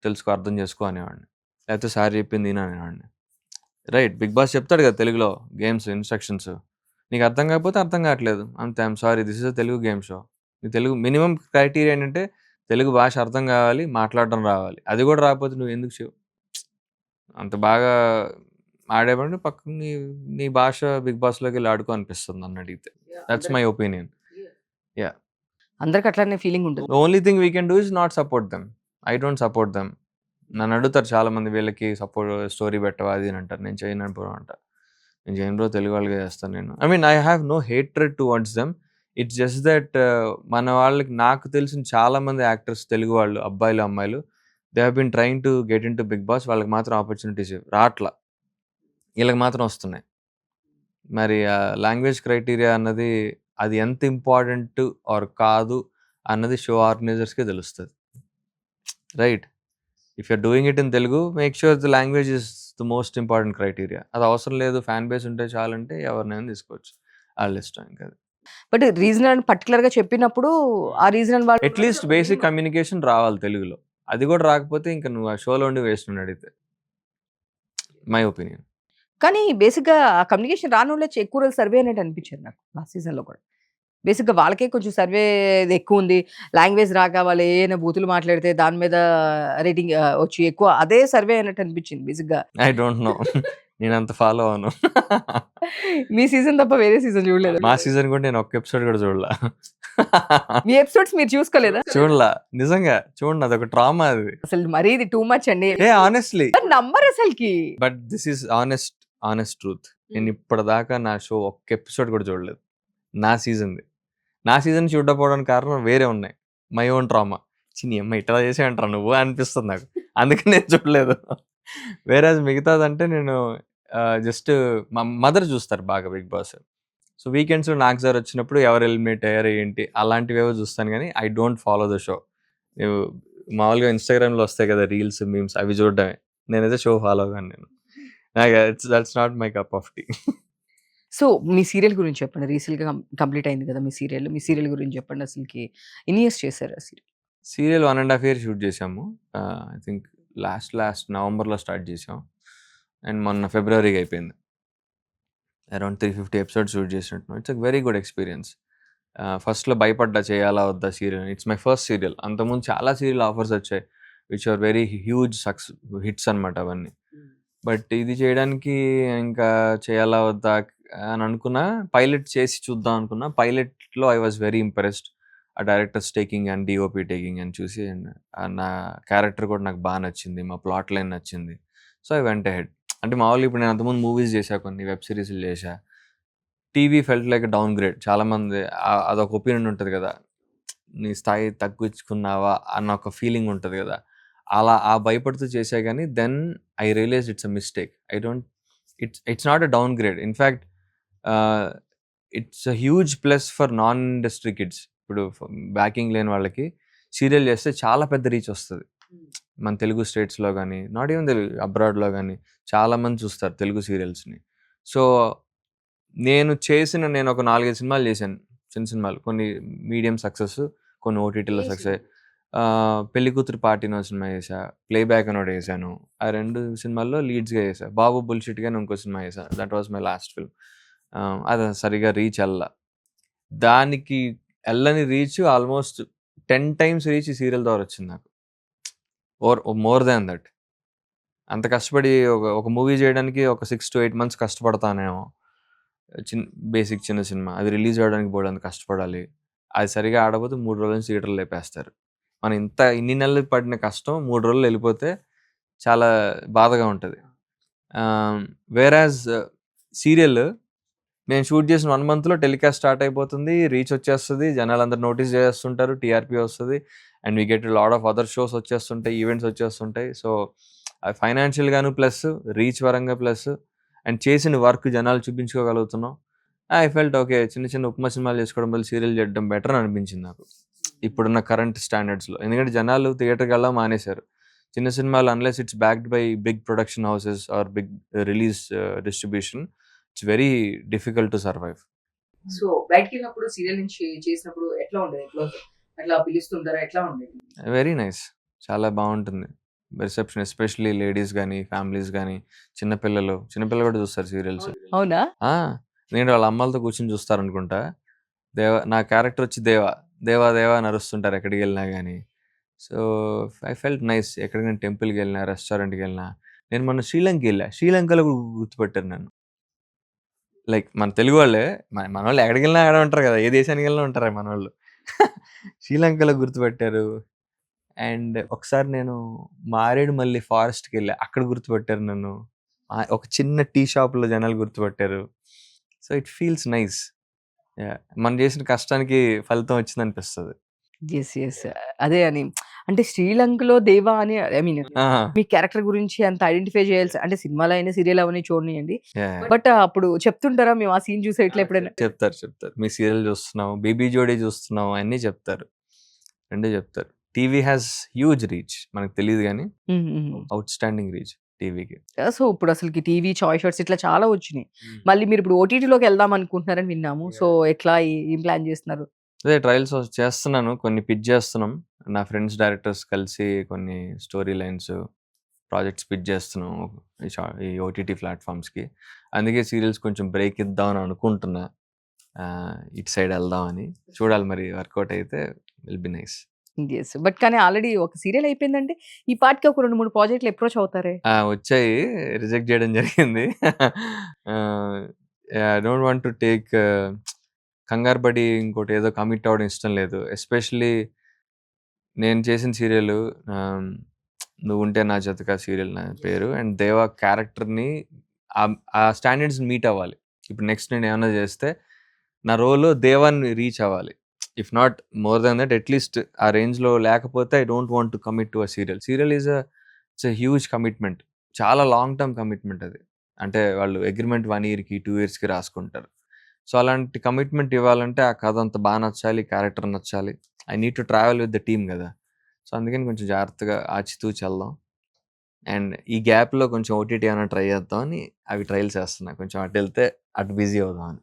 తెలుసుకో, అర్థం చేసుకో అనేవాడిని. లేకపోతే సార్ చెప్పింది విను అనేవాడిని. రైట్. 'బిగ్ బాస్' చెప్తాడు కదా తెలుగులో గేమ్స్ ఇన్‌స్ట్రక్షన్స్. నీకు అర్థం కాకపోతే అర్థం కావట్లేదు. అంతే. I'm sorry. This is a Telugu game show. నీ తెలుగు మినిమమ్ క్రైటీరియా ఏంటంటే తెలుగు భాష అర్థం కావాలి, మాట్లాడడం రావాలి. అది కూడా రాకపోతే నువ్వు ఎందుకు అంత బాగా ఆడావంటే పక్కన నీ నీ భాష 'బిగ్ బాస్'లోకెళ్ళి ఆడుకో అనిపిస్తుంది నన్నడిగితే. That's my opinion. యాహ్! అందరికి అట్లానే ఫీలింగ్ ఉంటుంది. The only thing we can do is not support them. I don't support them. నన్ను అడుగుతారు చాలామంది వీళ్ళకి స్టోరీ పెట్టవా అది ఇది అంటారు. నేను చేయను బ్రో అంట. నేను చేయను బ్రో, తెలుగు వాళ్ళకే చేస్తాను నేను. I mean I have no hatred towards them. It's just that మన వాళ్ళకి నాకు తెలిసిన చాలామంది యాక్టర్స్ తెలుగు వాళ్ళు అబ్బాయిలు, అమ్మాయిలు they have been trying to get into 'Bigg Boss' వాళ్ళకి మాత్రం ఆపర్చునిటీస్ రాట్ల. ఈళ్ళకి మాత్రం వస్తున్నాయి. మరి లాంగ్వేజ్ క్రైటీరియా అన్నది అది ఎంత ఇంపార్టెంట్ ఆర్ కాదు అన్నది షో ఆర్గనైజర్స్‌కే తెలుస్తది. Right. If you are doing it in Telugu make sure the language is the most important criteria. అది అవసరం లేదు, ఫ్యాన్ బేస్ ఉంటే చాలంటే ఎవరినైనా తీసుకోవచ్చు. ఆళ్ళ ఇష్టం ఇంక అది. బట్ రీజన్ అని పర్టిక్యులర్‌గా చెప్పినప్పుడు ఆ రీజన్ వాళ్ళు అట్‌లీస్ట్ బేసిక్ కమ్యూనికేషన్ రావాలి తెలుగులో. అది కూడా రాకపోతే ఇంక నువ్వు ఆ షోలో ఉండి వేస్ట్ నన్నడిగితే. My opinion. కానీ బేసిక్‌గా ఆ కమ్యూనికేషన్ రానోళ్ళే ఎక్కువ రోజులు సర్వే అయినట్టు అనిపించింది నాకు లాస్ట్ సీజన్‌లో కూడా. బేసిక్‌గా వాళ్ళకే కొంచెం సర్వే ఎక్కువుంది. లాంగ్వేజ్ రాక వాళ్ళు ఏయైనా బూతులు మాట్లాడితే దాని మీద రేటింగ్ వచ్చి ఎక్కువ అదే సర్వే అయినట్టు అనిపించింది బేసిక్‌గా. I don't no. నేనంత ఫాలో అవ్వను. మీ సీజన్ తప్ప వేరే సీజన్ చూడలేదా? మా సీజన్ కూడా నేను ఒక్క ఎపిసోడ్ కూడా చూడలా. మీ ఎపిసోడ్స్ మీరు చూసుకోలేదా? చూడలా. నిజంగా చూడను. అదొక ట్రామా అది. అసలు మరీ ఇది టూ మచ్ అండి. హానెస్ట్‌లీ. నమ్మరు అసలకి. But this is honest truth. నేను ఇప్పటిదాకా నా షో ఒక్క ఎపిసోడ్ కూడా చూడలేదు. నా సీజన్‌ది. నా సీజన్ చూడకపోవడానికి కారణం వేరే ఉన్నాయి. My own trauma. ఛీ! నీ అమ్మ ఇట్లా చేసావంటరా నువ్వు అనిపిస్తుంది నాకు. అందుకని నేను చూడలేదు. వేరేస్ మిగతాదంటే నేను జస్ట్ మా మదర్ చూస్తారు బాగా 'బిగ్ బాస్'. సో, వీకెండ్స్‌లో నాగ్ సార్ వచ్చినప్పుడు ఎవరు ఎలిమినేట్ అయ్యారు ఏంటి అలాంటివేవో చూస్తాను గానీ I don't follow the show. నువ్వు మామూలుగా ఇన్‌స్టాగ్రామ్‌లో వస్తాయి కదా రీల్స్, మీమ్స్ అవి చూడడమే. నేనైతే షో ఫాలో కాను నేను. నాకు that's not my cup of tea. So, మీ సీరియల్ గురించి చెప్పండి. రీసెంట్‌గా కంప్లీట్ అయింది కదా మీ సీరియల్. మీ సీరియల్ గురించి చెప్పండి అసలకి. ఎన్ని ఇయర్స్ చేశారు ఆ సీరియల్? సీరియల్ 1 ½ ఇయర్ షూట్ చేశాము. ఐ థింక్ లాస్ట్ నవంబర్‌లో స్టార్ట్ చేసాం. అండ్ మొన్న ఫిబ్రవరికి అయిపోయింది. అరౌండ్ 350 ఎపిసోడ్స్ షూట్ చేసినట్టున్నాం. It's a very good experience. ఫస్ట్‌లో భయపడ్డా చేయాలా వద్దా serial. It's my first serial. అంతకుముందు చాలా సీరియల్ ఆఫర్స్ వచ్చాయి. Which are very huge hits అనమాట అవన్నీ. బట్ ఇది చేయడానికి ఇంకా చేయాలా వద్దా అని అనుకున్నా. పైలట్ చేసి చూద్దాం అనుకున్నా. పైలట్‌లో ఐ వాస్ వెరీ ఇంప్రెస్డ్. ఆ directors taking and DOP taking అని చూసి నా క్యారెక్టర్ కూడా నాకు బాగా నచ్చింది. మా ప్లాట్ లైన్ నచ్చింది. So, I went ahead. అంటే మామూలుగా ఇప్పుడు నేను అంతకుముందు మూవీస్ చేశా, కొన్ని వెబ్ సీరీస్‌లు చేశా. TV felt like down grade. చాలామంది అదొక ఒపీనియన్ ఉంటది కదా! నీ స్థాయి తగ్గించుకున్నావా అన్న ఒక ఫీలింగ్ ఉంటది కదా! అలా భయపడుతూ చేశా గానీ then I realised it's a mistake. It's not a downgrade. In fact it's a huge plus for non industry kids. ఇప్పుడు బ్యాకింగ్ లేని వాళ్ళకి సీరియల్ చేస్తే చాలా పెద్ద రీచ్ వస్తది. మన తెలుగు స్టేట్స్‌లో గానీ, నాట్ ఈవెన్ తెలుగు అబ్రాడ్‌లో గానీ చాలామంది చూస్తారు తెలుగు సీరియల్స్‌ని. సో, నేను ఒక 4, 5 సినిమాలు చేశాను. చిన్న సినిమాలు. కొన్ని మీడియం సక్సెస్, కొన్ని ఓటీటీలో సక్సెస్. 'పెళ్లికూతురు పార్టీ' అనో సినిమా చేశా. 'ప్లేబ్యాక్' అని ఒకటి చేశాను. ఆ 2 సినిమాల్లో లీడ్స్‌గా చేశా. 'బాబు బుల్‌షిట్‌గా' అని ఇంకో సినిమా చేశా. That was my last film. అది సరిగ్గా రీచ్ ఎళ్ళలా. దానికి ఎళ్ళని రీచ్ ఆల్మోస్ట్ 10 టైమ్స్ రీచ్ ఈ సీరియల్ ద్వారా వచ్చింది నాకు. More than that. అంత కష్టపడి ఒక మూవీ చేయడానికి ఒక 6-8 మంత్స్ కష్టపడతానేమో. చిన్న బేసిక్ చిన్న సినిమా. అది రిలీజ్ అవ్వడానికి బోలెడంత కష్టపడాలి. అది సరిగ్గా ఆడకపోతే 3 రోజుల నుంచి థియేటర్‌లో లేపేస్తారు. మనం ఇన్ని నెలలు పడిన కష్టం 3 రోజుల్లో ఎళ్ళిపోతే చాలా బాధగా ఉంటది. వేరాజ్ సీరియల్ నేను షూట్ చేసిన 1 మంత్‌లో టెలికాస్ట్ స్టార్ట్ అయిపోతుంది. రీచ్ వచ్చేస్తది. జనాలందరూ నోటీస్ చేస్తుంటారు. టీఆర్‌పీ వస్తది. And we get lot of other shows వచ్చేస్తుంటాయి. ఈవెంట్స్ వచ్చేస్తుంటాయి. సో, అది ఫైనాన్షియల్‌గాను ప్లస్, రీచ్ పరంగా ప్లస్ అండ్ చేసిన వర్క్ జనాలు చూపించుకోగలుగుతున్నాం. I felt okay. చిన్న చిన్న ఉపమా సినిమాలు చేసుకోవడం బదులు సీరియల్ చేయడం బెటర్ అని అనిపించింది నాకు. ఇప్పుడున్న కరెంట్ స్టాండర్డ్స్‌లో. ఎందుకంటే జనాలు థియేటర్‌కెళ్ళడం మానేశారు. చిన్న సినిమాలు unless it's backed by big production houses or big release distribution it's very difficult to survive. So బయటికెళ్ళినప్పుడు సీరియల్ నుంచి చేసినప్పుడు ఎట్లా ఉండేది క్లోజ్? అట్లా పిలుస్తుంటారా? ఎట్లా ఉండేది? Very nice. చాలా బావుంటుంది. రిసెప్షన్ ఎస్పెషల్లీ లేడీస్ గానీ, ఫ్యామిలీస్ గానీ, చిన్నపిల్లలు కూడా చూస్తారు సీరియల్స్. అవునా? ఆ! ఎందుకంటే వాళ్ళ అమ్మలతో కూర్చొని చూస్తారనుకుంటా. నా క్యారెక్టర్ వచ్చి దేవా దేవా అని అరుస్తుంటారు ఎక్కడికెళ్ళినా గానీ. So, I felt nice. ఎక్కడికైనా టెంపుల్‌కెళ్ళినా, రెస్టారెంట్‌కెళ్ళినా. నేను మొన్న శ్రీలంకకెళ్ళా. శ్రీలంకలో కూడా గుర్తుపట్టారు నన్ను. లైక్ మన తెలుగు వాళ్ళే. మనోళ్ళు ఎక్కడికెళ్ళినా ఆడే ఉంటారు కదా! ఏ దేశానికెళ్ళినా ఉంటారు మనోళ్ళు. శ్రీలంకలో గుర్తుపట్టారు. అండ్ ఒకసారి నేను మారేడుమల్లి ఫారెస్ట్‌కెళ్ళా. అక్కడ గుర్తుపట్టారు నన్ను. ఒక చిన్న టీ షాప్‌లో జనాలు గుర్తుపట్టారు. So, it feels nice. Yeah! మనం చేసిన కష్టానికి ఫలితం వచ్చిందనిపిస్తది. యెస్. అదే అని అంటే శ్రీలంకలో 'దేవా' అని ఐ మీన్ ఆ! మీ క్యారెక్టర్ గురించి అంత ఐడెంటిఫై చేయాల్సి అంటే సినిమాలో అయినా, సీరియల్ అవన్నీ చూడనియండి. యాహ్! బట్ అప్పుడు చెప్తుంటారా మేము ఆ సీన్ చూసే ఇట్లా ఎప్పుడైనా? చెప్తారు. మీ సీరియల్ చూస్తున్నాం, 'బేబీ జోడీ' చూస్తున్నాం అన్నీ చెప్తారు. 2 చెప్తారు. TV has huge reach. మనకు తెలీదు గానీ ఔట్‌స్టాండింగ్ రీచ్ టీవీకి. సో, ఇప్పుడు అసలకి టీవీ చాయ్ షాట్స్ ఇట్లా చాలా వచ్చినాయి. మళ్ళీ మీరు ఇప్పుడు ఓటీటీలోకి వెళ్దాం అనుకుంటున్నారని విన్నాము. సో, ఎట్లా ఏం ప్లాన్ చేస్తున్నారు? అదే ట్రయల్స్ చేస్తున్నాను. కొన్ని పిచ్ చేస్తున్నాం. నా ఫ్రెండ్స్ డైరెక్టర్స్ కలిసి కొన్ని స్టోరీ లైన్స్, ప్రాజెక్ట్స్ పిచ్ చేస్తున్నాం. ఈ ఓటీటీ ప్లాట్‌ఫామ్స్‌కి. అందుకే సీరియల్స్ కొంచెం బ్రేక్ ఇద్దాం అని అనుకుంటున్నా. ఇటు సైడ్ ఎళ్దామని. చూడాలి మరి వర్కౌట్ అయితే will be nice. Yes. But కానీ ఆల్రెడీ ఒక సీరియల్ అయిపోయిందంటే ఈ పాటికి ఒక 2, 3 ప్రాజెక్ట్‌లు అప్రోచ్ అవుతారే? వచ్చాయి. రిజెక్ట్ చేయడం జరిగింది. ఆహ్, I don't want to take కంగారు పడి ఇంకోటి ఏదో కమిట్ అవ్వడం ఇష్టం లేదు. ఎస్పెషల్లీ నేను చేసిన సీరియల్ ఆహ్, 'నువ్వుంటే నా జతగా' సీరియల్ నా పేరు. అండ్ దేవా క్యారెక్టర్‌ని ఆ స్టాండర్డ్స్‌ని మీట్ అవ్వాలి. ఇప్పుడు నెక్స్ట్ నేను ఏమన్నా చేస్తే నా రోల్ దేవాని రీచ్ అవ్వాలి. If not more than that at least ఆ రేంజ్‌లో లేకపోతే I don't want to commit to serial. Serial it's a huge commitment. చాలా లాంగ్ టర్మ్ కమిట్మెంట్ అది. అంటే వాళ్ళు అగ్రీమెంట్ 1 ఇయర్‌కి, 2 ఇయర్స్‌కి రాసుకుంటారు. సో, అలాంటి కమిట్మెంట్ ఇవ్వాలంటే ఆ కథ అంత నచ్చాలి, క్యారెక్టర్ నచ్చాలి. I need to travel with the team గదా! సో, అందుకని కొంచెం జాగ్రత్తగా ఆచితూచి ఎళ్దాం. అండ్ ఈ గ్యాప్‌లో కొంచెం ఓటీటీ ఏమైనా ట్రై చేద్దాం అని అవి ట్రయల్స్ చేస్తున్నా. కొంచెం అటెళ్తే అటు బిజీ అవుదాం అని.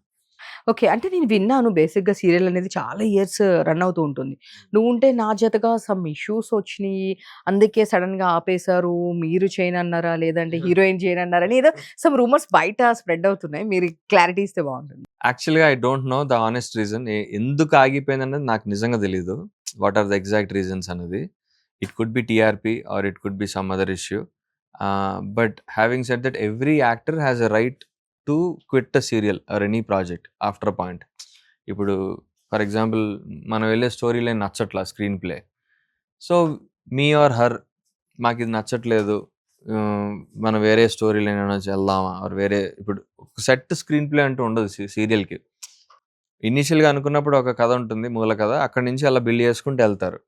ఓకే. అంటే నేను విన్నాను బేసిక్‌గా సీరియల్ అనేది చాలా ఇయర్స్ రన్ అవుతూ ఉంటుంది. నువ్వుంటే నా జతగా సమ్ ఇష్యూస్ వచ్చినియి. అందుకే సడెన్‌గా ఆపేసారు. మీరు చేయనన్నారా? లేదంటే హీరోయిన్ చేయనన్నారా? అని ఏదో సమ్ రూమర్స్ బయట స్ప్రెడ్ అవుతున్నాయి. మీరు క్లారిటీ ఇస్తే బావుంటుంది. యాక్చువల్‌గా I don't know the honest reason. ఎందుకు ఆగిపోయిందనేది నాకు నిజంగా తెలీదు. What are the exact reasons అనేది. It could be TRP or it could be some other issue. But having said that every actor has a right to quit a serial or any project after a point. ఇప్పుడు for example మనం వెళ్ళే story line నచ్చట్లా screen play. So, me or her మాకిది నచ్చట్లేదు. మనం వేరే story line ఏమైనా వెళ్దామా? ఆర్ వేరే ఇప్పుడు సెట్ స్క్రీన్ ప్లే అంటూ ఉండదు సీరియల్‌కి. ఇనీషియల్‌గా అనుకున్నప్పుడు ఒక కథ ఉంటుంది. మూల కథ. అక్కడి నుంచి అలా బిల్డ్ చేసుకుంటూ ఎళ్తారు.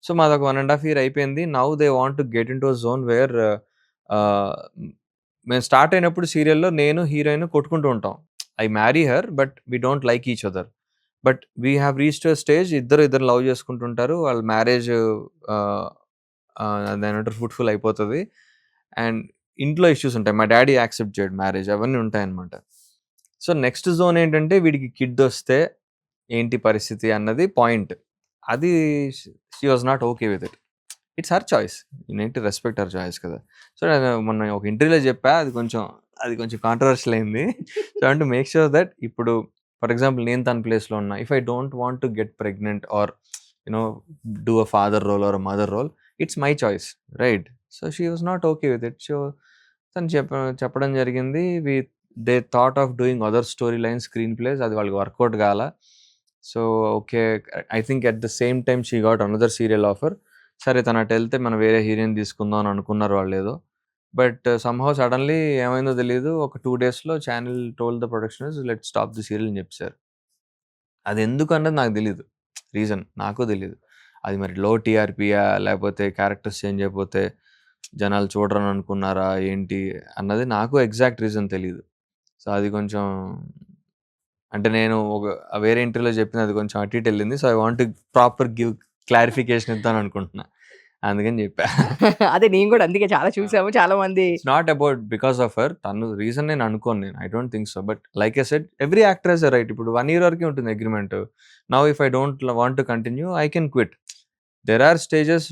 సో, మాదొక 1 ½ ఇయర్ అయిపోయింది. Now they want to get into a zone where ah, మేము స్టార్ట్ అయినప్పుడు సీరియల్‌లో నేను, హీరోయిన్ కొట్టుకుంటూ ఉంటాం. I marry her but we don't like each other. But we have reached a stage ఇద్దరు లవ్ చేసుకుంటుంటారు. వాళ్ళ మ్యారేజ్ ఆహ్, దాన్నేమంటారు ఫ్రూట్‌ఫుల్ అయిపోతది. అండ్ ఇంట్లో ఇష్యూస్ ఉంటాయి. మా డ్యాడీ యాక్సెప్ట్ చేయడు మ్యారేజ్ అవన్నీ ఉంటాయన్నమాట. సో, నెక్స్ట్ జోన్ ఏంటంటే వీడికి కిడ్ ఏంటి పరిస్థితి అన్నది పాయింట్. అది she was not okay with it. It's her choice. You need to respect her choice కదా! సో, నేను మొన్న ఒక ఇంటర్వ్యూలో చెప్పా. అది కొంచెం కాంట్రోవర్షియల్ అయింది. So, I want to make sure that ఇప్పుడు ఫర్ ఎగ్జాంపుల్ నేను తన ప్లేస్‌లో ఉన్నా. If I don't want to get pregnant or do a father role or a mother role it's my choice right? So, she was not okay with it. So, తను చెప్పడం జరిగింది. They thought of doing other story line screen place, అది వాళ్ళకి work out కాల. So okay, I think at the same time she got another serial offer. సరే తను అటు వెళ్తే మనం వేరే హీరోయిన్ తీసుకుందాం అని అనుకున్నారు వాళ్ళు ఏదో. బట్ సమ్‌హౌ సడన్‌లీ ఏమైందో తెలీదు. ఒక 2 డేస్‌లో channel told the producers let's stop the serial అని చెప్పేసారు. అది ఎందుకన్నది నాకు తెలీదు. రీజన్ నాకు తెలీదు. అది మరి లో టీఆర్‌పీయా, లేకపోతే క్యారెక్టర్స్ చేంజ్ అయిపోతే జనాలు చూడరని అనుకున్నారా ఏంటి అన్నది నాకు ఎగ్జాక్ట్ రీజన్ తెలీదు. సో అది కొంచెం, అంటే నేను ఒక వేరే ఇంటర్వ్యూలో చెప్పింది అది కొంచెం అటు ఇటు వెళ్ళింది. So I want to proper give clarification ఇద్దాం అనుకుంటున్నా. అందుకని చెప్పా. అదే నేను కూడా అందుకే చాలా చూసాము. చాలా మంది it's not about because of her. తను రీజన్ నేను అనుకోను నేను. I don't think so. But like I said every actor has a right. ఇప్పుడు 1 ఇయర్ వరకే ఉంటుంది agreement. Now if I don't want to continue I can quit. There are stages,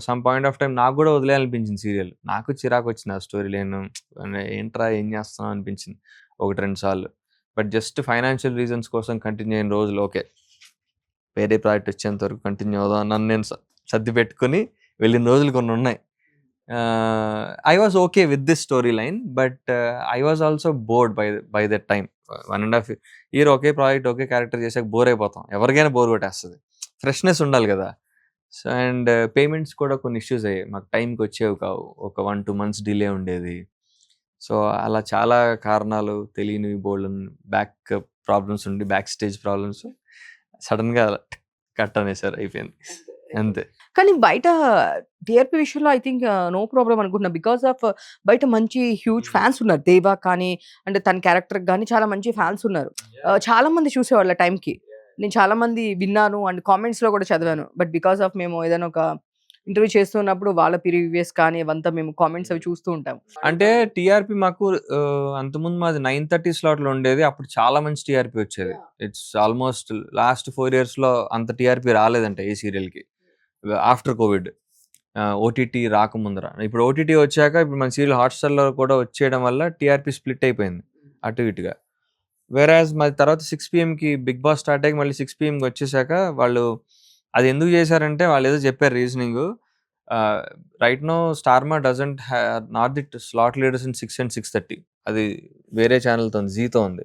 some point of time నాకు కూడా వదిలేయాలనిపించింది serial. నాకు చిరాకు వచ్చింది ఆ story line. ఏంట్రా ఏం చేస్తున్నాం అనిపించింది 1, 2 సార్లు. బట్ జస్ట్ ఫైనాన్షియల్ రీజన్స్ కోసం కంటిన్యూ అయిన రోజులు ఓకే. వేరే ప్రాజెక్ట్ వచ్చేంత వరకు కంటిన్యూ అవుదాం నన్ను నేను సర్ది పెట్టుకుని వెళ్ళిన రోజులు కొన్ని ఉన్నాయి. I was okay with this story line, but I was also board by that time. 1.5 year okay project okay character చేసాక బోర్ అయిపోతాం. ఎవరికైనా బోర్ కొట్టేస్తుంది. ఫ్రెష్నెస్ ఉండాలి కదా. సో అండ్ పేమెంట్స్ కూడా కొన్ని ఇష్యూస్ అయ్యాయి. మాకు టైంకి వచ్చేవి కావు. ఒక 1-2 మంత్స్ డిలే ఉండేది. సో అలా చాలా కారణాలు తెలియనివి బోల్డన్ బ్యాక్ ప్రాబ్లమ్స్ ఉండి, బ్యాక్ స్టేజ్ ప్రాబ్లమ్స్ సడన్గా కట్ అనేసారు, అయిపోయింది అంతే. కానీ బయట టీఆర్‌పీ విషయంలో ఐ థింక్ నో ప్రాబ్లమ్ అనుకుంటున్నా. బికాస్ ఆఫ్ బయట మంచి హ్యూజ్ ఫ్యాన్స్ ఉన్నారు. 'దేవా' కానీ అంటే తన క్యారెక్టర్‌కి గాని చాలా మంచి ఫ్యాన్స్ ఉన్నారు. చాలా మంది చూసేవాళ్ళు ఆ టైంకి. నేను చాలా మంది విన్నాను అండ్ కామెంట్స్‌లో కూడా చదివాను. బట్ బికాస్ ఆఫ్ మేము ఏదైనా ఒక ఇంటర్వ్యూ చేస్తున్నప్పుడు వాళ్ళ ప్రీవియస్ కానీ అవంతా మేము కామెంట్స్ అవి చూస్తూ ఉంటాం. అంటే టీఆర్‌పీ మాకు అంతకుముందు మాది 9:30 స్లాట్‌లో ఉండేది. అప్పుడు చాలా మంచి టీఆర్‌పీ వచ్చేది. ఇట్స్ ఆల్మోస్ట్ లాస్ట్ 4 ఇయర్స్‌లో అంత టీఆర్‌పీ రాలేదంట ఏ సీరియల్‌కి. After Covid. ఓటీటీ రాకముందర. ఇప్పుడు ఓటీటీ వచ్చాక ఇప్పుడు మన సీరియల్ హాట్‌స్టార్‌లో కూడా వచ్చేయడం వల్ల టీఆర్‌పీ స్ప్లిట్ అయిపోయింది అటు ఇటుగా. వేరాజ్ మాది తర్వాత 6 పీఎంకి బిగ్ బాస్ స్టార్ట్ అయ్యాక మళ్ళీ 6 పీఎంకి వచ్చేసాక వాళ్ళు అది ఎందుకు చేశారంటే వాళ్ళేదో చెప్పారు reasoning. Right now Star Maa doesn't not the slot leaders in 6 and 6:30. అది వేరే ఛానెల్‌తో ఉంది, జీతో ఉంది.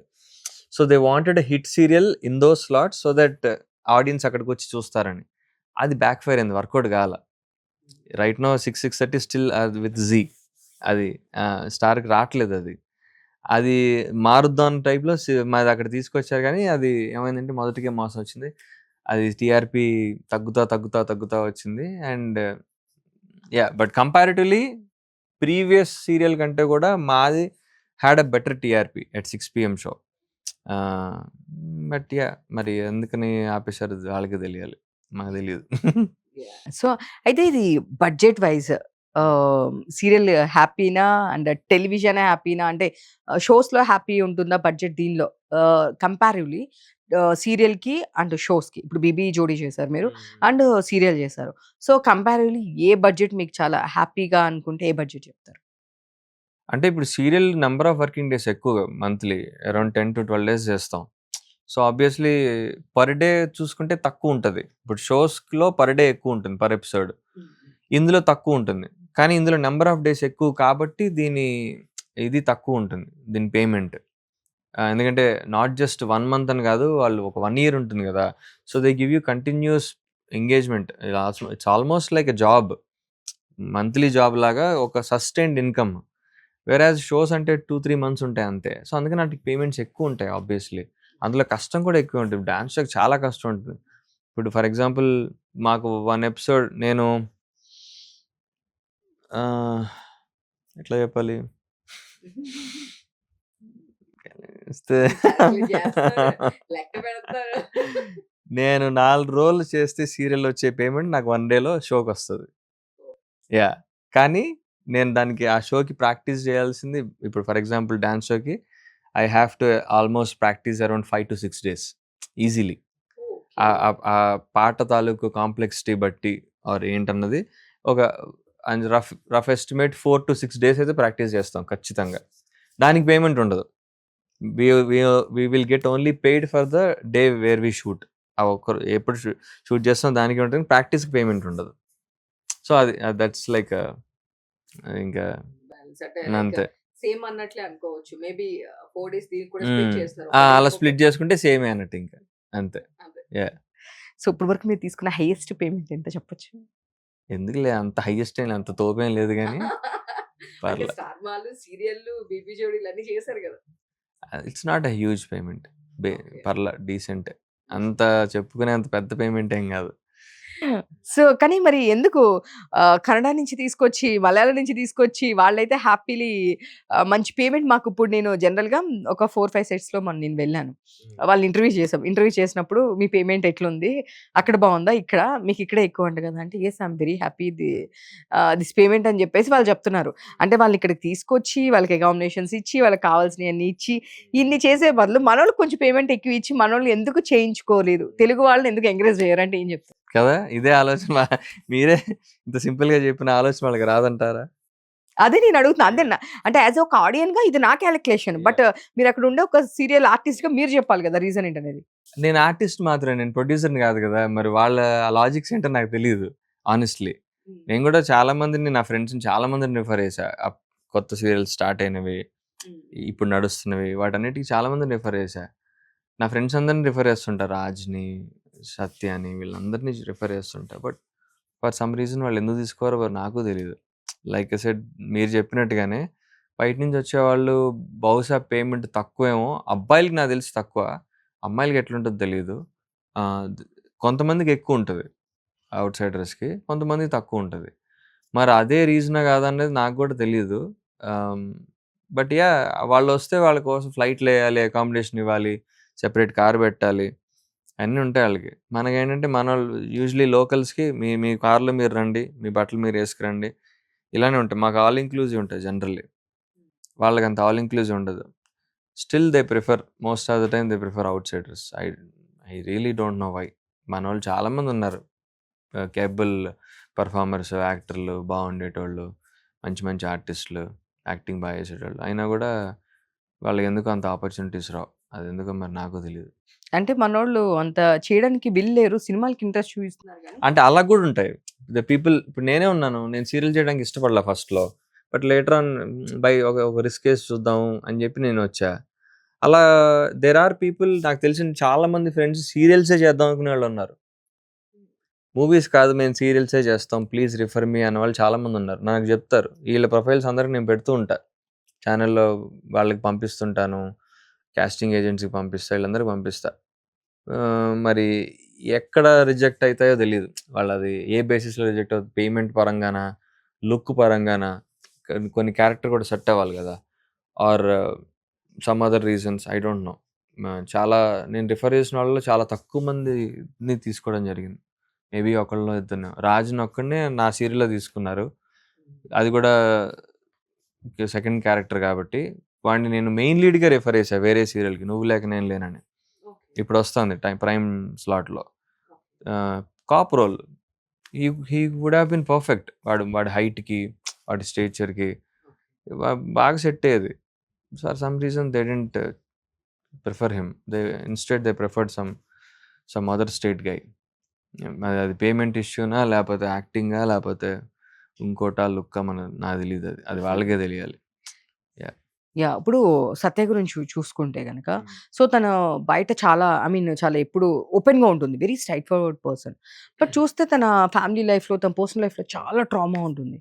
So they wanted a hit serial in those slots so that audience అక్కడికొచ్చి చూస్తారని. అది బ్యాక్ ఫైర్ అయింది. వర్కౌట్ కాల. Right now 6:30 still with Zee. అది స్టార్‌కి రావట్లేదు అది. అది మారుద్దాం టైప్‌లో మాది అక్కడ తీసుకొచ్చారు కానీ అది ఏమైందంటే మొదటికే మోసం వచ్చింది. అది టీఆర్‌పీ తగ్గుతా వచ్చింది. And yeah! But comparatively previous serial కంటే కూడా మాది had a better TRP at 6 PM show. But yeah! మరి ఎందుకని ఆపేశారో వాళ్ళకే తెలియాలి. మాకు తెలీదు. సో, అయితే ఇది బడ్జెట్ వైస్ సీరియల్ హ్యాపీనా? అండ్ టెలివిజన్ హ్యాపీనా? అంటే షోస్‌లో హ్యాపీ ఉంటుందా బడ్జెట్ దీనిలో? కంపారివ్‌లీ సీరియల్‌కి అండ్ షోస్‌కి. ఇప్పుడు 'బీబీ జోడీ' చేశారు మీరు అండ్ సీరియల్ చేశారు. సో, కంపారివ్‌లీ ఏ బడ్జెట్ మీకు చాలా హ్యాపీగా అనుకుంటే ఏ బడ్జెట్ చెప్తారు? అంటే ఇప్పుడు serial number of working days ఎక్కువగా మంత్లీ అరౌండ్ 10-12 డేస్ చేస్తాం. సో ఆబ్వియస్లీ పర్ డే చూసుకుంటే తక్కువ ఉంటది. ఇప్పుడు షోస్‌లో పర్ డే ఎక్కువ ఉంటుంది పర్ ఎపిసోడ్. ఇందులో తక్కువ ఉంటుంది. కానీ ఇందులో నంబర్ ఆఫ్ డేస్ ఎక్కువ కాబట్టి ఇది తక్కువ ఉంటుంది. దీని పేమెంట్. ఎందుకంటే నాట్ జస్ట్ 1 మంత్ అని కాదు. వాళ్ళు ఒక 1 ఇయర్ ఉంటుంది కదా! So they give you continuous engagement. It's almost like a job. Monthly job లాగా ఒక సస్టైన్డ్ ఇన్‌కమ్. వేరాజ్ షోస్ అంటే 2-3 మంత్స్ ఉంటాయి అంతే. సో అందుకని ఆటికి పేమెంట్స్ ఎక్కువ ఉంటాయి ఆబ్వియస్లీ. అందులో కష్టం కూడా ఎక్కువ ఉంటుంది. డాన్స్ షోకి చాలా కష్టం ఉంటుంది. ఇప్పుడు ఫర్ ఎగ్జాంపుల్ మాకు 1 ఎపిసోడ్ నేను ఎట్లా చెప్పాలి? ఇస్తే నేను 4 రోజులు చేస్తే సీరియల్ వచ్చే పేమెంట్ నాకు 1 డేలో షోకొస్తది. యాహ్! కానీ నేను దానికి ఆ షోకి ప్రాక్టీస్ చేయాల్సింది ఇప్పుడు ఫర్ ఎగ్జాంపుల్ డాన్స్ షోకి I have to almost practice around 5-6 days easily. ఆ పాట తాలూకు కాంప్లెక్సిటీ బట్టి ఆర్ ఏంటన్నది ఒక రఫ్ ఎస్టిమేట్ 4-6 డేస్ అయితే ప్రాక్టీస్ చేస్తాం ఖచ్చితంగా. దానికి పేమెంట్ ఉండదు. We will get only paid for the day where we shoot. ఎప్పుడు షూట్ చేస్తాం దానికి ఉంటుంది. ప్రాక్టీస్‌కి పేమెంట్ ఉండదు. సో అది దట్స్ లైక్ ఇంకా అంతే. సేమ్ అన్నట్లే అనుకోవచ్చు. మేబీ 4 డేస్ దీనికి కూడా హ్మ్. అలా స్ప్లిట్ చేసుకుంటే సేమే అన్నట్టు ఇంకా. అంతే. అదే. యాహ్! సో, ఇప్పటి వరకు మీరు తీసుకున్న హైయెస్ట్ పేమెంట్ ఎంత చెప్పొచ్చు? ఎందుకులే అంత హైయెస్ట్ ఏం అంత తోపేం లేదు గానీ అంటే పర్లే. స్టార్ మాలు, సీరియల్‌లు, బీబీ జోడీలు అన్నీ చేశారు గదా! It's not a huge payment. Okay. పర్లే డీసెంటే. అంత చెప్పుకునేంత పెద్ద పేమెంట్ ఏం గాదు. సో, కానీ మరి ఎందుకు కన్నడ నుంచి తీసుకొచ్చి, మలయాళం నుంచి తీసుకొచ్చి వాళ్ళైతే హ్యాపీలీ మంచి పేమెంట్ మాకిప్పుడు నేను జనరల్‌గా ఒక 4, 5 సెట్స్‌లో నేను వెళ్ళాను. వాళ్ళు ఇంటర్వ్యూ చేసాం. ఇంటర్వ్యూ చేసినప్పుడు మీ పేమెంట్ ఎట్లుంది? అక్కడ బావుందా? ఇక్కడ? మీకిక్కడే ఎక్కువంట గదా! అంటే yes I'm very happy this payment అని జెప్పేసి వాళ్ళు చెప్తున్నారు. అంటే వాళ్ళనిక్కడికి తీసుకొచ్చి, వాళ్ళకి అకామిడేషన్స్ ఇచ్చి, వాళ్ళకి కావాల్సినయన్నీ ఇచ్చి, ఇన్ని చేసే బదులు మనోళ్ళకి కొంచెం పేమెంట్ ఎక్కువ ఇచ్చి, మనోళ్ళు ఎందుకు చేయించుకోలేదు? తెలుగు వాళ్ళని ఎందుకు ఎంకరేజ్ జేయరు అంటే ఏం చెప్తారు? కదా! ఇదే ఆలోచన మీరే ఇంత సింపుల్‌గా చెప్పిన ఆలోచన వాళ్ళకి రాదంటారా? అదే నేను అడుగుతున్నా. అంతే అంటే యాస్ ఒక ఆడియన్‌గా ఇది నా కాలిక్యులేషన్. బట్ మీరక్కడ ఉండే ఒక సీరియల్ ఆర్టిస్ట్‌గా మీరు జెప్పాలి గదా! రీజన్ ఏంటనేది. నేను ఆర్టిస్ట్ మాత్రమే. నేను ప్రొడ్యూసర్‌ని గాదు గదా! మరి వాళ్ళ లాజిక్స్ ఏంటో నాకు తెలీదు హానెస్ట్‌లీ. నేను గూడా చాలా మందిని నా ఫ్రెండ్స్‌ని చాలా మందిని రిఫర్ చేశా. కొత్త సీరియల్స్ స్టార్ట్ అయినవి, ఇప్పుడు నడుస్తున్నవి వాటన్నిటికి చాలా మందిని రిఫర్ చేశా. నా ఫ్రెండ్స్ అందరిని రిఫర్ చేస్తుంటా. రాజ్‌ని, సత్యాని వీళ్ళందరిని రిఫర్ చేస్తుంటా. బట్ ఫర్ సమ్ రీజన్ వాళ్ళు ఎందుకు తీసుకోరో నాకు తెలీదు. లైక్ ఐ సెడ్ మీరు చెప్పినట్టుగానే బయట నుంచి వచ్చేవాళ్ళు బహుశా పేమెంట్ తక్కువేమో. అబ్బాయిలకి నాకు తెలిసి తక్కువ. అమ్మాయిలకి ఎట్లుంటదో తెలీదు. కొంతమందికి ఎక్కువుంటది. ఔట్‌సైడర్స్‌కి. కొంతమందికి తక్కువుంటది. మరి అదే రీజనా కాదా అనేది నాకు గూడా తెలీదు. ఆహ్, బట్ యాహ్! వాళ్ళొస్తే వాళ్ళ కోసం ఫ్లైట్‌లేయాలి, అకామిడేషన్ ఇవ్వాలి, సెపరేట్ కార్ పెట్టాలి. అన్నీ ఉంటాయి ఆళ్ళకి. మనకేంటంటే మనోళ్ళు యూజువల్లీ లోకల్స్‌కి మీ మీ కార్‌లో మీరు రండి. మీ బట్టలు మీరు ఏసుకురండి. ఇలానే ఉంటాయి. మాకు ఆల్ ఇంక్లూజివ్ ఉంటాయి జనరల్లీ. వాళ్ళకంత ఆల్ ఇంక్లూజివ్ ఉండదు. Still they prefer most of the time they prefer outsiders. I really don't know why. మనోళ్ళు చాలా మందున్నారు. కేపబుల్ పెర్ఫార్మర్స్, యాక్టర్లు బాగుండేటోళ్ళు, మంచి మంచి ఆర్టిస్టులు, యాక్టింగ్ బాగా చేసేటోళ్ళు. అయినా గూడా వాళ్ళకెందుకో అంత ఆపర్చునిటీస్ రావు. అదెందుకో మరి నాకు తెలీదు. అంటే మనోళ్ళు అంత చేయడానికి లేరు. సినిమాలకి ఇంట్రెస్ట్ చూపిస్తున్నారు గానీ అంటే అలా గూడా ఉంటాయి. ద పీపుల్ ఇప్పుడు నేనే ఉన్నాను. నేను సీరియల్ చేయడానికి ఇష్టపడలా ఫస్ట్‌లో. బట్ లేటర్ ఆన్ ఒక రిస్క్ ఏసి చూద్దాం అని జెప్పి నేనొచ్చా. అలా దేర్ ఆర్ పీపుల్ నాకు తెలిసిన చాలా మంది ఫ్రెండ్స్ సీరియల్సే చేద్దాం అనుకునేవాళ్ళున్నారు. మూవీస్ కాదు మేము సీరియల్సే చేస్తాం. ప్లీజ్ రిఫర్ మీ అన్నవాళ్ళు చాలా మందున్నారు. నాకు జెప్తారు. ఈళ్ళ ప్రొఫైల్స్ అందరికి నేను పెడుతూ ఉంటా. ఛానెల్‌లో వాళ్ళకి పంపిస్తుంటాను. కాస్టింగ్ ఏజెన్సీకి పంపిస్తా. ఈళ్ళందరికి పంపిస్తా. మరి ఎక్కడ రిజెక్ట్ అయితాయో తెలీదు. వాళ్ళది ఏ బేసిస్‌లో రిజెక్ట్ అవుద్ది. పేమెంట్ పరంగానా? లుక్ పరంగానా? కొన్ని క్యారెక్టర్ కూడా సెట్ అవ్వాలి గదా! Or some other reasons I don't know. చాలా నేను రిఫర్ చేసిన వాళ్ళలో చాలా తక్కువ మందిని తీసుకోవడం జరిగింది. మేబీ ఒకళ్ళనో ఇద్దరినో. రాజునొక్కడినే నా సీరియల్‌లో తీసుకున్నారు. అది గూడా సెకండ్ క్యారెక్టర్ గాబట్టి, వాడిని నేను మెయిన్ లీడ్‌గా రిఫర్ చేశా వేరే సీరియల్‌కి 'నువ్వు లేక నేను లేనని.' ఇప్పుడొస్తుంది ప్రైమ్ స్లాట్‌లో. Ah, cop role. He would have been perfect. వాడి హైట్‌కి, వాడి స్టేచర్‌కి బ బాగా సెట్ అయ్యేది. For some reason they didn't prefer him. They preferred some other state guy. మరి అది పేమెంట్ ఇష్యూనా? లేపోతే యాక్టింగా? లేపోతే ఇంకోటా? లుక్కా? నాకు తెలీదది. అది వాళ్ళకే తెలియాలి. యాహ్! యాహ్! ఇప్పుడు 'సత్య' గురించి చూసుకుంటే గనక సో, తను బయట చాలా చాలా ఎప్పుడు ఓపెన్‌గా ఉంటుంది. Very straight forward person. But చూస్తే తన ఫ్యామిలీ లైఫ్‌లో, తన పర్సనల్ లైఫ్‌లో చాలా ట్రామా ఉంటుంది.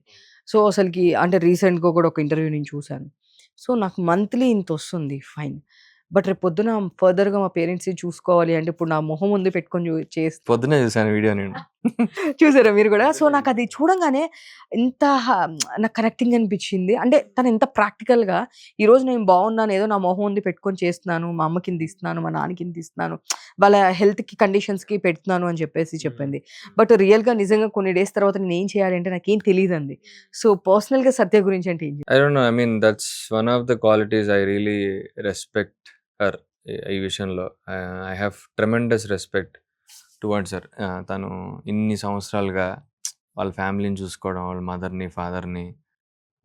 సో, అసలకి అంటే రీసెంట్‌గా కూడా ఒక ఇంటర్వ్యూ నేను చూసాను. సో, నాకు మంత్లీ ఇంతొస్తుంది ఫైన్. బట్ రేపు పొద్దున ఫర్దర్‌గా మా పేరెంట్స్‌ని చూసుకోవాలి అంటే ఇప్పుడు నా మొహం ముందు పెట్టుకొని పొద్దున్నే చూసాను వీడియో నేను. చూసారా మీరు గూడా? సో, నాకది చూడంగానే ఎంత నాకు కనెక్టింగ్ అనిపిచ్చింది. అంటే తనెంత ప్రాక్టికల్‌గా ఈరోజు నేను బావున్నాను. ఏదో నా మొహం ఉంది పెట్టుకొని చేస్తున్నాను. మా అమ్మకింత ఇస్తున్నాను. మా నాన్నకింత ఇస్తున్నాను. వాళ్ళ హెల్త్‌కి, కండిషన్స్‌కి పెడుతున్నాను అని చెప్పేసి చెప్పింది. బట్ రియల్‌గా నిజంగా కొన్ని డేస్ తర్వాత నేనేం చేయాలి అంటే నాకేం తెలీదండి. సో, పర్సనల్‌గా సత్య గురించి అంటే ఏం I don't know. I mean that's one of the qualities I really respect her ఈ విషయంలో. I have tremendous respect towards her. తను ఇన్ని సంవత్సరాలుగా వాళ్ళ ఫ్యామిలీని చూసుకోవడం, వాళ్ళ మదర్‌ని, ఫాదర్‌ని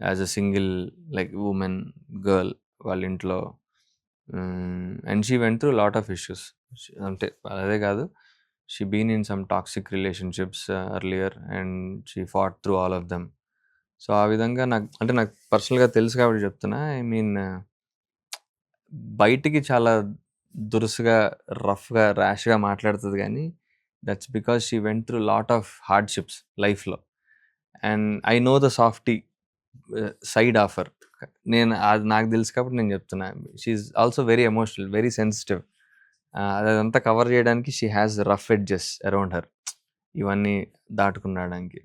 as a single like women, girl వాళ్ళ ఇంట్లో. And she went through lot of issues. అంటే అదే కాదు. She been in some toxic relationships earlier and she fought through all of them. So, ఆ విధంగా నాకు పర్సనల్‌గా తెలుసు కాబట్టి చెప్తున్నా. ఐ మీన్ బయటికి చాలా దురుసుగా, రఫ్‌గా, ర్యాష్‌గా మాట్లాడుతది గానీ, that's because she went through lot of hardships లైఫ్‌లో. And I know the softy side of her. అది నాకు తెలుసు కాబట్టి నేను చెప్తున్నా. She is also very emotional, very sensitive. అదంతా కవర్ చేయడానికి she has rough edges around her. ఇవన్నీ దాటుకొని రావడానికి.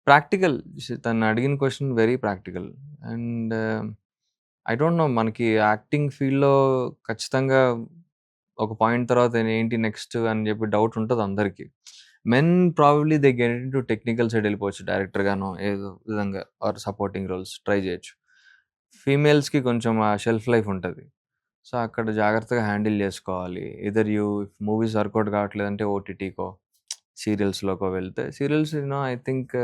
ప్రాక్టికల్. తను అడిగిన question very practical. And I don't know, మనకి యాక్టింగ్ ఫీల్డ్‌లో ఖచ్చితంగా ఒక పాయింట్ తర్వాత ఏంటి నెక్స్ట్ అని చెప్పి డౌట్ ఉంటది అందరికి. Men probably they get into technical side వెళ్ళిపోవచ్చు డైరెక్టర్ గానో ఏదో విధంగా, ఆర్ సపోర్టింగ్ రోల్స్ ట్రై చేయొచ్చు. ఫీమేల్స్‌కి కొంచెం ఆ షెల్ఫ్ లైఫ్ ఉంటది. సో, అక్కడ జాగ్రత్తగా హ్యాండిల్ చేసుకోవాలి. ఎయిదర్ మూవీస్ వర్కౌట్ కావట్లేదంటే ఓటీటీకో, సీరియల్స్‌లోకో వెళ్తే, serials I think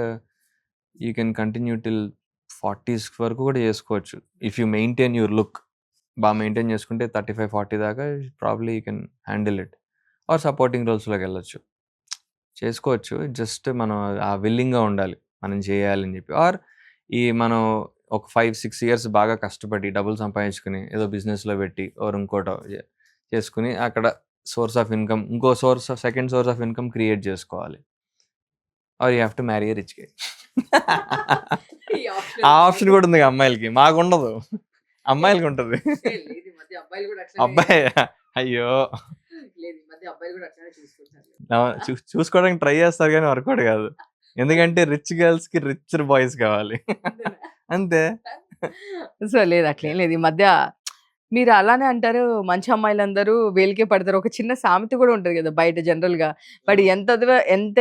you can continue till 40s వరకు కూడా చేసుకోవచ్చు. If you maintain your look. Maintain చేసుకుంటే 35, 40 దాకా probably you can handle it. Or supporting రోల్స్‌లోకి వెళ్ళొచ్చు. చేసుకోవచ్చు. జస్ట్ మనం ఆ విల్లింగ్‌గా ఉండాలి. మనం చేయాలని చెప్పి. ఆర్ మనం ఒక 5, 6 ఇయర్స్ బాగా కష్టపడి డబ్బులు సంపాదించుకొని ఏదో బిజినెస్‌లో పెట్టి ఆర్ ఇంకోటో చేసుకొని అక్కడ source of income, second source of income create చేసుకోవాలి. Or you have to marry a rich guy. ఆ ఆప్షన్ కూడా ఉంది అమ్మాయిలకి. మాకుండదు. అమ్మాయిలకి ఉంటది. అబ్బాయి అయ్యో! చూసుకోవడానికి ట్రై చేస్తారు కానీ వర్కౌట్ కాదు. ఎందుకంటే రిచ్ గర్ల్స్‌కి రిచ్ బాయ్స్ కావాలి. అంతే. సో, లేదు అట్లేం లేదు. ఈ మధ్య మీరు అలానే అంటారు. మంచి అమ్మాయిలందరూ వేలికే పడతారు. ఒక చిన్న సామెత కూడా ఉంటది కదా! బయట జనరల్‌గా. వాడు ఎంత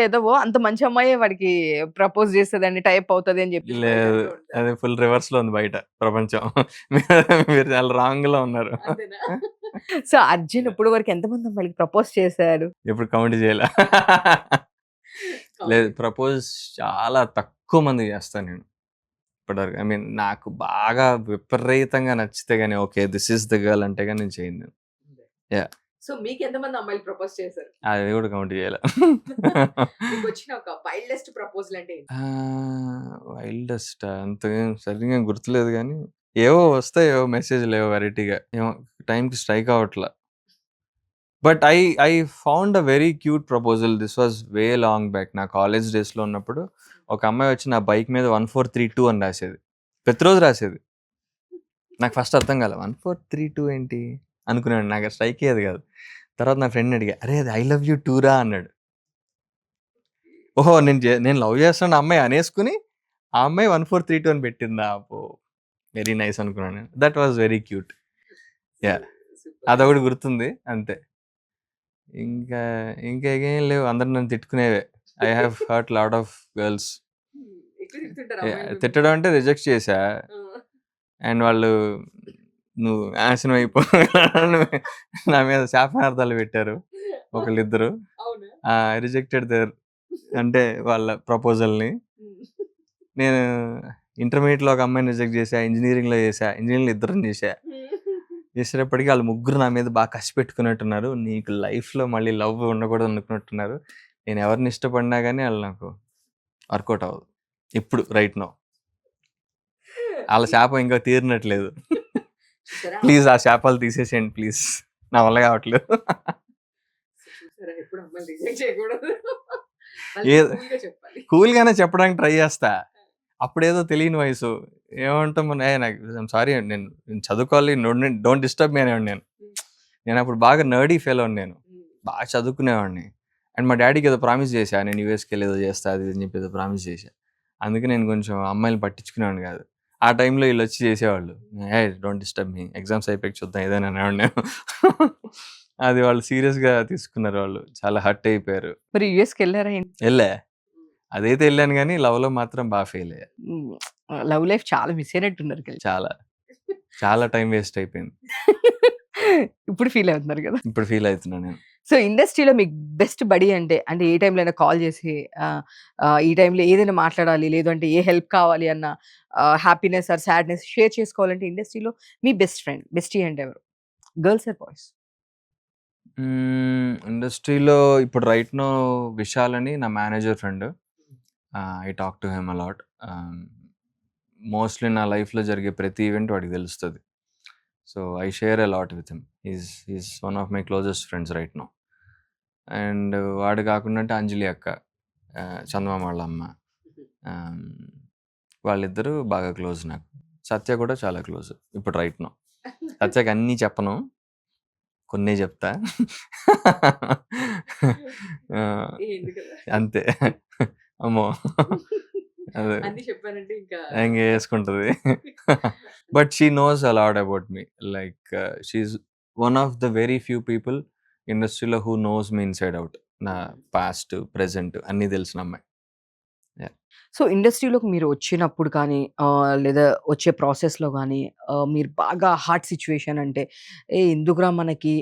ఎదవో అంత మంచి అమ్మాయే వాడికి ప్రపోజ్ చేస్తదని, టైప్ అవుతది అని చెప్పేసి బయట లేదు. అంటూ ఉంటారు. అది ఫుల్ రివర్స్‌లో ఉంది బయట ప్రపంచం. మీరు చాలా రాంగ్‌లో ఉన్నారు. అంతేనా? సో, అర్జున్ ఇప్పటి వరకు ఎంతమంది అమ్మాయిలకి ప్రపోజ్ చేశాడు? ఎప్పుడు కౌంట్ చేయలే. లేదు, ప్రపోజ్ చాలా తక్కువ మందికి చేస్తాను నేను ఇప్పటివరకు. ఐ మీన్ నాకు బాగా విపరీతంగా నచ్చితే గాని, okay this is the girl అంటే గాని నేను చేయను నేను. యాహ్! సో, మీకు ఎంతమంది అమ్మాయిలు ప్రపోజ్ చేశారు? అది కూడా కౌంట్ చేయలే. మీకొచ్చిన ఒక వైల్డెస్ట్ ప్రపోజల్ అంటే ఏంటి? వైల్డెస్ట్ అంతగా సరిగ్గా గుర్తులేదు గానీ, ఏవో వస్తాయి, ఏవో మెసేజ్‌లు ఏవో వెరైటీగా. ఏమో టైంకి స్ట్రైక్ అవ్వట్ల. But I found a very cute proposal. This was way long back. నా కాలేజ్ డేస్‌లో ఉన్నప్పుడు ఒక అమ్మాయి వచ్చి నా బైక్ మీద 1432 అని రాసేది. ప్రతిరోజు రాసేది. నాకు ఫస్ట్ అర్థం కాలే. 1432 ఏంటి అనుకున్నాను. నాకు స్ట్రైక్ అయ్యేది కాదు. తర్వాత నా ఫ్రెండ్‌ని అడిగా, "అరే! అది ఐ లవ్ యూ టూ రా" అన్నాడు. ఓహో! నేను లవ్ చేస్తున్న అమ్మాయి అనేసుకొని, ఆ అమ్మాయి 1432 అని పెట్టిందా? అబ్బో! వెరీ నైస్ అనుకున్నాను నేను. That was very cute. Yeah! అదొకటి గుర్తుంది అంతే. ఇంకా ఇంకా ఏం లేవు. అందరూ నన్ను తిట్టుకునేవే. I have hurt lot of girls. ఎక్కువ తిడుతుంటారా యాహ్! అమ్మాయిలు మిమ్మల్ని? తిట్టడం అంటే రిజెక్ట్ చేశా. అండ్ వాళ్ళు నువ్వు నాశనం అయిపో నా మీద శాపనార్థాలు పెట్టారు ఒకళ్ళిద్దరు. అవునా? రిజెక్టెడ్ దేర్ అంటే వాళ్ళ ప్రపోజల్‌ని. నేను ఇంటర్మీడియేట్‌లో ఒక అమ్మాయిని రిజెక్ట్ చేశా. ఇంజినీరింగ్‌లో చేశా. ఇంజినీరింగ్‌లో ఇద్దరిని చేశా. చేసేటప్పటికి ఆళ్ళు ముగ్గురు నా మీద బాగా కసి పెట్టుకున్నట్టున్నారు. నీకు లైఫ్‌లో మళ్ళీ లవ్ ఉండకూడదు అనుకున్నట్టున్నారు. నేను ఎవరిని ఇష్టపడినా గాని ఆళ్ళు నాకు వర్కౌట్ అవ్వదు. ఇప్పుడు రైట్ నౌ. ఆళ్ళ శాపం ఇంకా తీరినట్లేదు. చూసారా? ప్లీజ్ ఆ శాపాలు తీసేసేయండి ప్లీజ్. నా వల్ల కావట్లేదు. చూసారా? ఎప్పుడు అమ్మాయిలు రిజెక్ట్ చేయకూడదు. ఏ- కూల్‌గా చెప్పాలి. కూల్‌గానే చెప్పడానికి ట్రై చేస్తా. అప్పుడేదో తెలియని వయసు. ఏమంటాం మనం, నాకు సారీ నేను చదువుకోవాలి, డోంట్ డిస్టర్బ్ మీ అనేవాడిని నేను. నేను అప్పుడు బాగా నర్డీ ఫెలోని నేను. బాగా చదువుకునేవాడిని. అండ్ మా డ్యాడీకి ఏదో ప్రామిస్ చేశా. నేను యూఎస్‌కెళ్ళి ఏదో చేస్తా అది ఇది అని చెప్పి ఏదో ప్రామిస్ చేశా. అందుకే నేను కొంచెం అమ్మాయిలని పట్టించుకునేవాడిని కాదు. ఆ టైంలో వీళ్ళొచ్చి చేసేవాళ్ళు. డోంట్ డిస్టర్బ్ మీ, ఎగ్జామ్స్ అయిపోయాక చూద్దాం ఏదైనా అనేవాడిని నేను. అది వాళ్ళు సీరియస్‌గా తీసుకున్నారు వాళ్ళు. చాలా హర్ట్ అయిపోయారు. మరి యూఎస్‌కెళ్లారా ఏంటి? ఎళ్ళా. అదైతే ఎళ్ళాను గానీ లవ్‌లో మాత్రం బా ఫెయిల్ అయ్యా. లవ్ లైఫ్ చాలా మిస్ అయినట్టున్నారు కదా! చాలా. చాలా టైం వేస్ట్ అయిపోయింది. ఇప్పుడు ఫీల్ అవుతున్నారు కదా! ఇప్పుడు ఫీల్ అవుతున్నా నేను. సో, ఇండస్ట్రీలో మీకు బెస్ట్ బడీ అంటే ఏ టైంలో అయినా కాల్ చేసి ఈ టైంలో ఏదైనా మాట్లాడాలి, లేదు అంటే ఏ హెల్ప్ కావాలి అన్న హ్యాపీనెస్ ఆర్ సాడ్‌నెస్ షేర్ చేసుకోవాలంటే ఇండస్ట్రీలో మీ బెస్ట్ ఫ్రెండ్, బెస్టీ అంటే ఎవరు? Girls or boys? ఇండస్ట్రీలో ఇప్పుడు రైట్ నౌ విశాల్ అని నా manager friend. I talk to him a lot. Mostly నా లైఫ్లో జరిగే ప్రతి ఈవెంట్ వాడికి తెలుస్తుంది. So I share a lot with him. Is one of my closest friends right now. And వాడు కాకుండా అంటే అంజలి అక్క, చందమామ వాళ్ళ అమ్మ, వాళ్ళిద్దరూ బాగా క్లోజ్ నాకు. సత్య కూడా చాలా క్లోజ్ ఇప్పుడు రైట్ నౌ. సత్యకి అన్నీ చెప్పను, కొన్నే చెప్తా. అంతే. అమ్మో, అదే ఇంక వేసుకుంటుంది. But she knows a lot about me. Like she one of the very few people ఇండస్ట్రీలో who knows me inside out. నా పాస్ట్ ప్రెజెంట్ అన్నీ తెలిసిన అమ్మాయి. సో ఇండస్ట్రీలోకి మీరు వచ్చినప్పుడు కానీ లేదా వచ్చే ప్రాసెస్లో కానీ మీరు బాగా హార్డ్ సిచ్యువేషన్ అంటే ఎందుకురా మనకి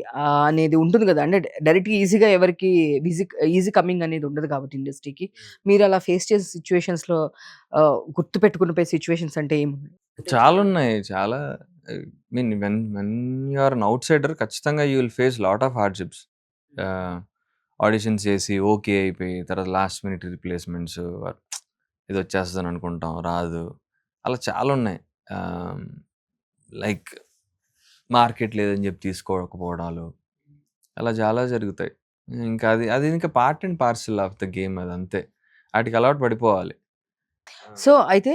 అనేది ఉంటుంది కదా, అంటే డైరెక్ట్గా ఈజీగా ఎవరికి ఈజీ కమింగ్ అనేది ఉండదు కాబట్టి ఇండస్ట్రీకి. మీరు అలా ఫేస్ చేసే సిచ్యువేషన్స్లో గుర్తు పెట్టుకున్న సిచ్యువేషన్స్ అంటే ఏమున్నాయి? చాలా ఉన్నాయి. చాలా mean when you are an outsider ఖచ్చితంగా you will face lot of hardships. Auditions చేసి ఓకే అయిపోయి తర్వాత లాస్ట్ మినిట్ రిప్లేస్మెంట్స్, ఇది వచ్చేస్తుంది అనుకుంటాం రాదు, అలా చాలా ఉన్నాయి. లైక్ మార్కెట్ లేదని చెప్పి తీసుకోకపోవడాలు, అలా చాలా జరుగుతాయి. ఇంకా అది అది ఇంకా part and parcel of the game. అది అంతే, వాటికి అలవాటు పడిపోవాలి. సో అయితే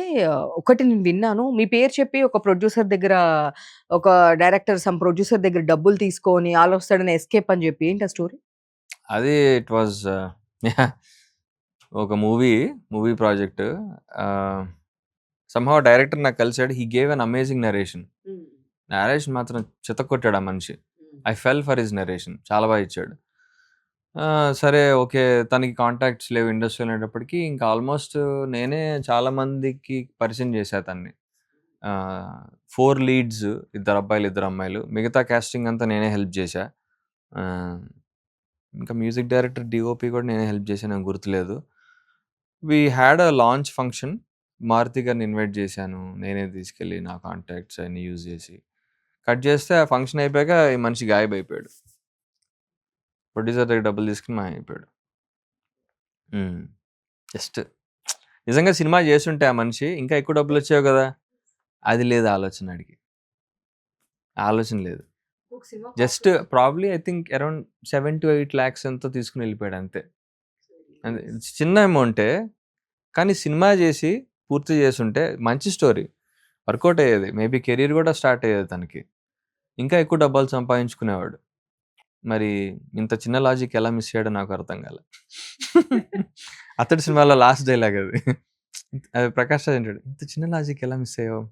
ఒకటి నేను విన్నాను, మీ పేరు చెప్పి ఒక ప్రొడ్యూసర్ దగ్గర, ఒక డైరెక్టర్ సమ్ ప్రొడ్యూసర్ దగ్గర డబ్బులు తీసుకొని ఆల్ ఆఫ్ సడన్ ఎస్కేప్ అని చెప్పి, ఏంటి ఆ స్టోరీ? అది ఇట్ వాజ్ ఒక మూవీ ప్రాజెక్ట్. సమ్హౌ డైరెక్టర్ నాకు కలిసాడు. He gave an amazing narration మాత్రం చితక్కొట్టాడు ఆ మనిషి. I fell for his narration, చాలా బాగా ఇచ్చాడు. సరే ఓకే, తనకి కాంటాక్ట్స్ లేవు ఇండస్ట్రీ అనేటప్పటికి ఇంకా ఆల్మోస్ట్ నేనే చాలా మందికి పరిచయం చేశా తన్ని. 4 లీడ్స్, 2 అబ్బాయిలు 2 అమ్మాయిలు, మిగతా కాస్టింగ్ అంతా నేనే హెల్ప్ చేశా. ఇంకా మ్యూజిక్ డైరెక్టర్ డిఓపి కూడా నేనే హెల్ప్ చేశాను, నాకు గుర్తులేదు. We had a launch function. Maruthi గారిని ఇన్వైట్ చేశాను, నేనే తీసుకెళ్ళి నా కాంటాక్ట్స్ అన్ని యూజ్ చేసి కట్ చేస్తే ఆ ఫంక్షన్ అయిపోయాక ఈ మనిషి గాయబైపోయాడు. ప్రొడ్యూసర్ దగ్గర డబ్బులు తీసుకుని మాయమైపోయాడు. జస్ట్ నిజంగా సినిమా చేస్తుంటే ఆ మనిషి ఇంకా ఎక్కువ డబ్బులు వచ్చావు కదా, అది లేదు ఆలోచన లేదు. Just probably I think around 7 to 8 lakhs ఎంతో తీసుకుని వెళ్ళిపోయాడు అంతే. చిన్న అమౌంటే, కానీ సినిమా చేసి పూర్తి చేస్తుంటే మంచి స్టోరీ వర్కౌట్ అయ్యేది. మేబీ కెరీర్ కూడా స్టార్ట్ అయ్యేది తనకి, ఇంకా ఎక్కువ డబ్బులు సంపాదించుకునేవాడు. మరి ఇంత చిన్న లాజిక్ ఎలా మిస్ అయ్యాడో నాకు అర్థం కాలే. అతడి సినిమాలో లాస్ట్ డైలాగ్ అది ప్రకాష్ రాజ్ అంటాడు, ఇంత చిన్న లాజిక్ ఎలా మిస్ అయ్యావు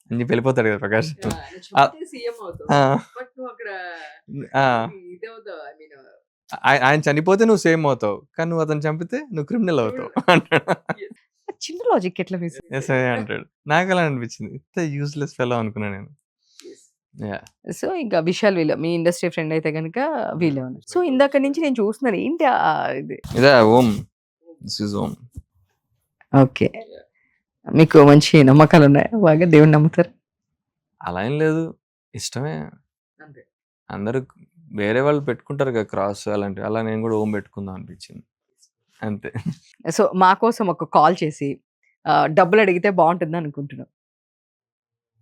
అని చెప్పి వెళ్ళిపోతాడు కదా ప్రకాష్. ఆయన చనిపోతే నువ్వు సేమ్ అవుతావు, కానీ నువ్వు అతను చంపితే నువ్వు క్రిమినల్ అవుతావు అంటాడు. చిన్న లాజిక్ ఎట్లా మిస్? అంటాడు. నాకు అలా అనిపించింది, ఇంత యూస్లెస్ ఫెలో అనుకున్నా నేను. సో ఇంకా విశాల్ వీళ్ళ మీ ఇండస్ట్రీ ఫ్రెండ్ అయితే కనుక వీళ్ళే ఉన్నారు. సో ఇందాక నుంచి నేను చూస్తున్నాను, ఏంటి ఇది? ఇదే Om. This is Om. Okay, మీకు మంచి నమ్మకాలు ఉన్నాయి, బాగా దేవుని నమ్ముతారు? అలా ఏం లేదు, ఇష్టమే. అందరూ వేరే వాళ్ళు పెట్టుకుంటారు కదా క్రాస్ అలాంటివి, అలా నేను కూడా ఓం పెట్టుకుందాం అనిపించింది అంతే. సో మా కోసం ఒక కాల్ చేసి డబ్బులు అడిగితే బాగుంటుంది అనుకుంటున్నాం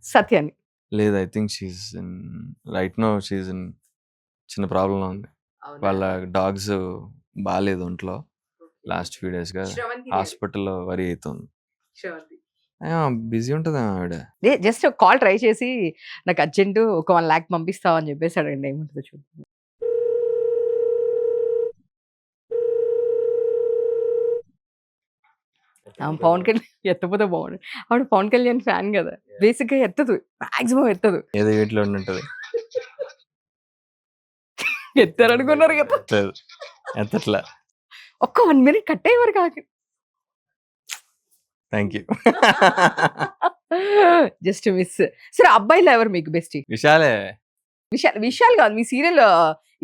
సత్యాన్ని. లేదు, I think she's in right no she's in చిన్న ప్రాబ్లం ఉంది. వాళ్ళ డాగ్స్ బాగాలేదు ఒంట్లో, లాస్ట్ ఫ్యూ డేస్గా హాస్పిటల్లో వరి అవుతుంది. బిజీ ఉంటుంది ఆవిడ. జస్ట్ కాల్ ట్రై చేసి నాకు అర్జెంట్ ఒక 1 lakh పంపిస్తావు అని చెప్పేసాడండి, ఏముంటుందో చూద్దాం. పవన్ కళ్యాణ్ ఎత్తపోతే బాగుండు, ఆవిడ పవన్ కళ్యాణ్ ఫ్యాన్ కదా, బేసిక్గా ఎత్తదు, మాక్సిమం ఎత్తదు. ఏదో వీటిలో ఉంటుంటది, ఎత్తారనుకున్నారు కదా, ఎత్తట్లా. ఒక్క 1 minute కట్ అయ్యేవారు కాదు. Thank you. Just miss. సరే అబ్బాయిలు ఎవరు మీకు బెస్ట్? విశాలే. విశాల్ కాదు, మీ సీరియల్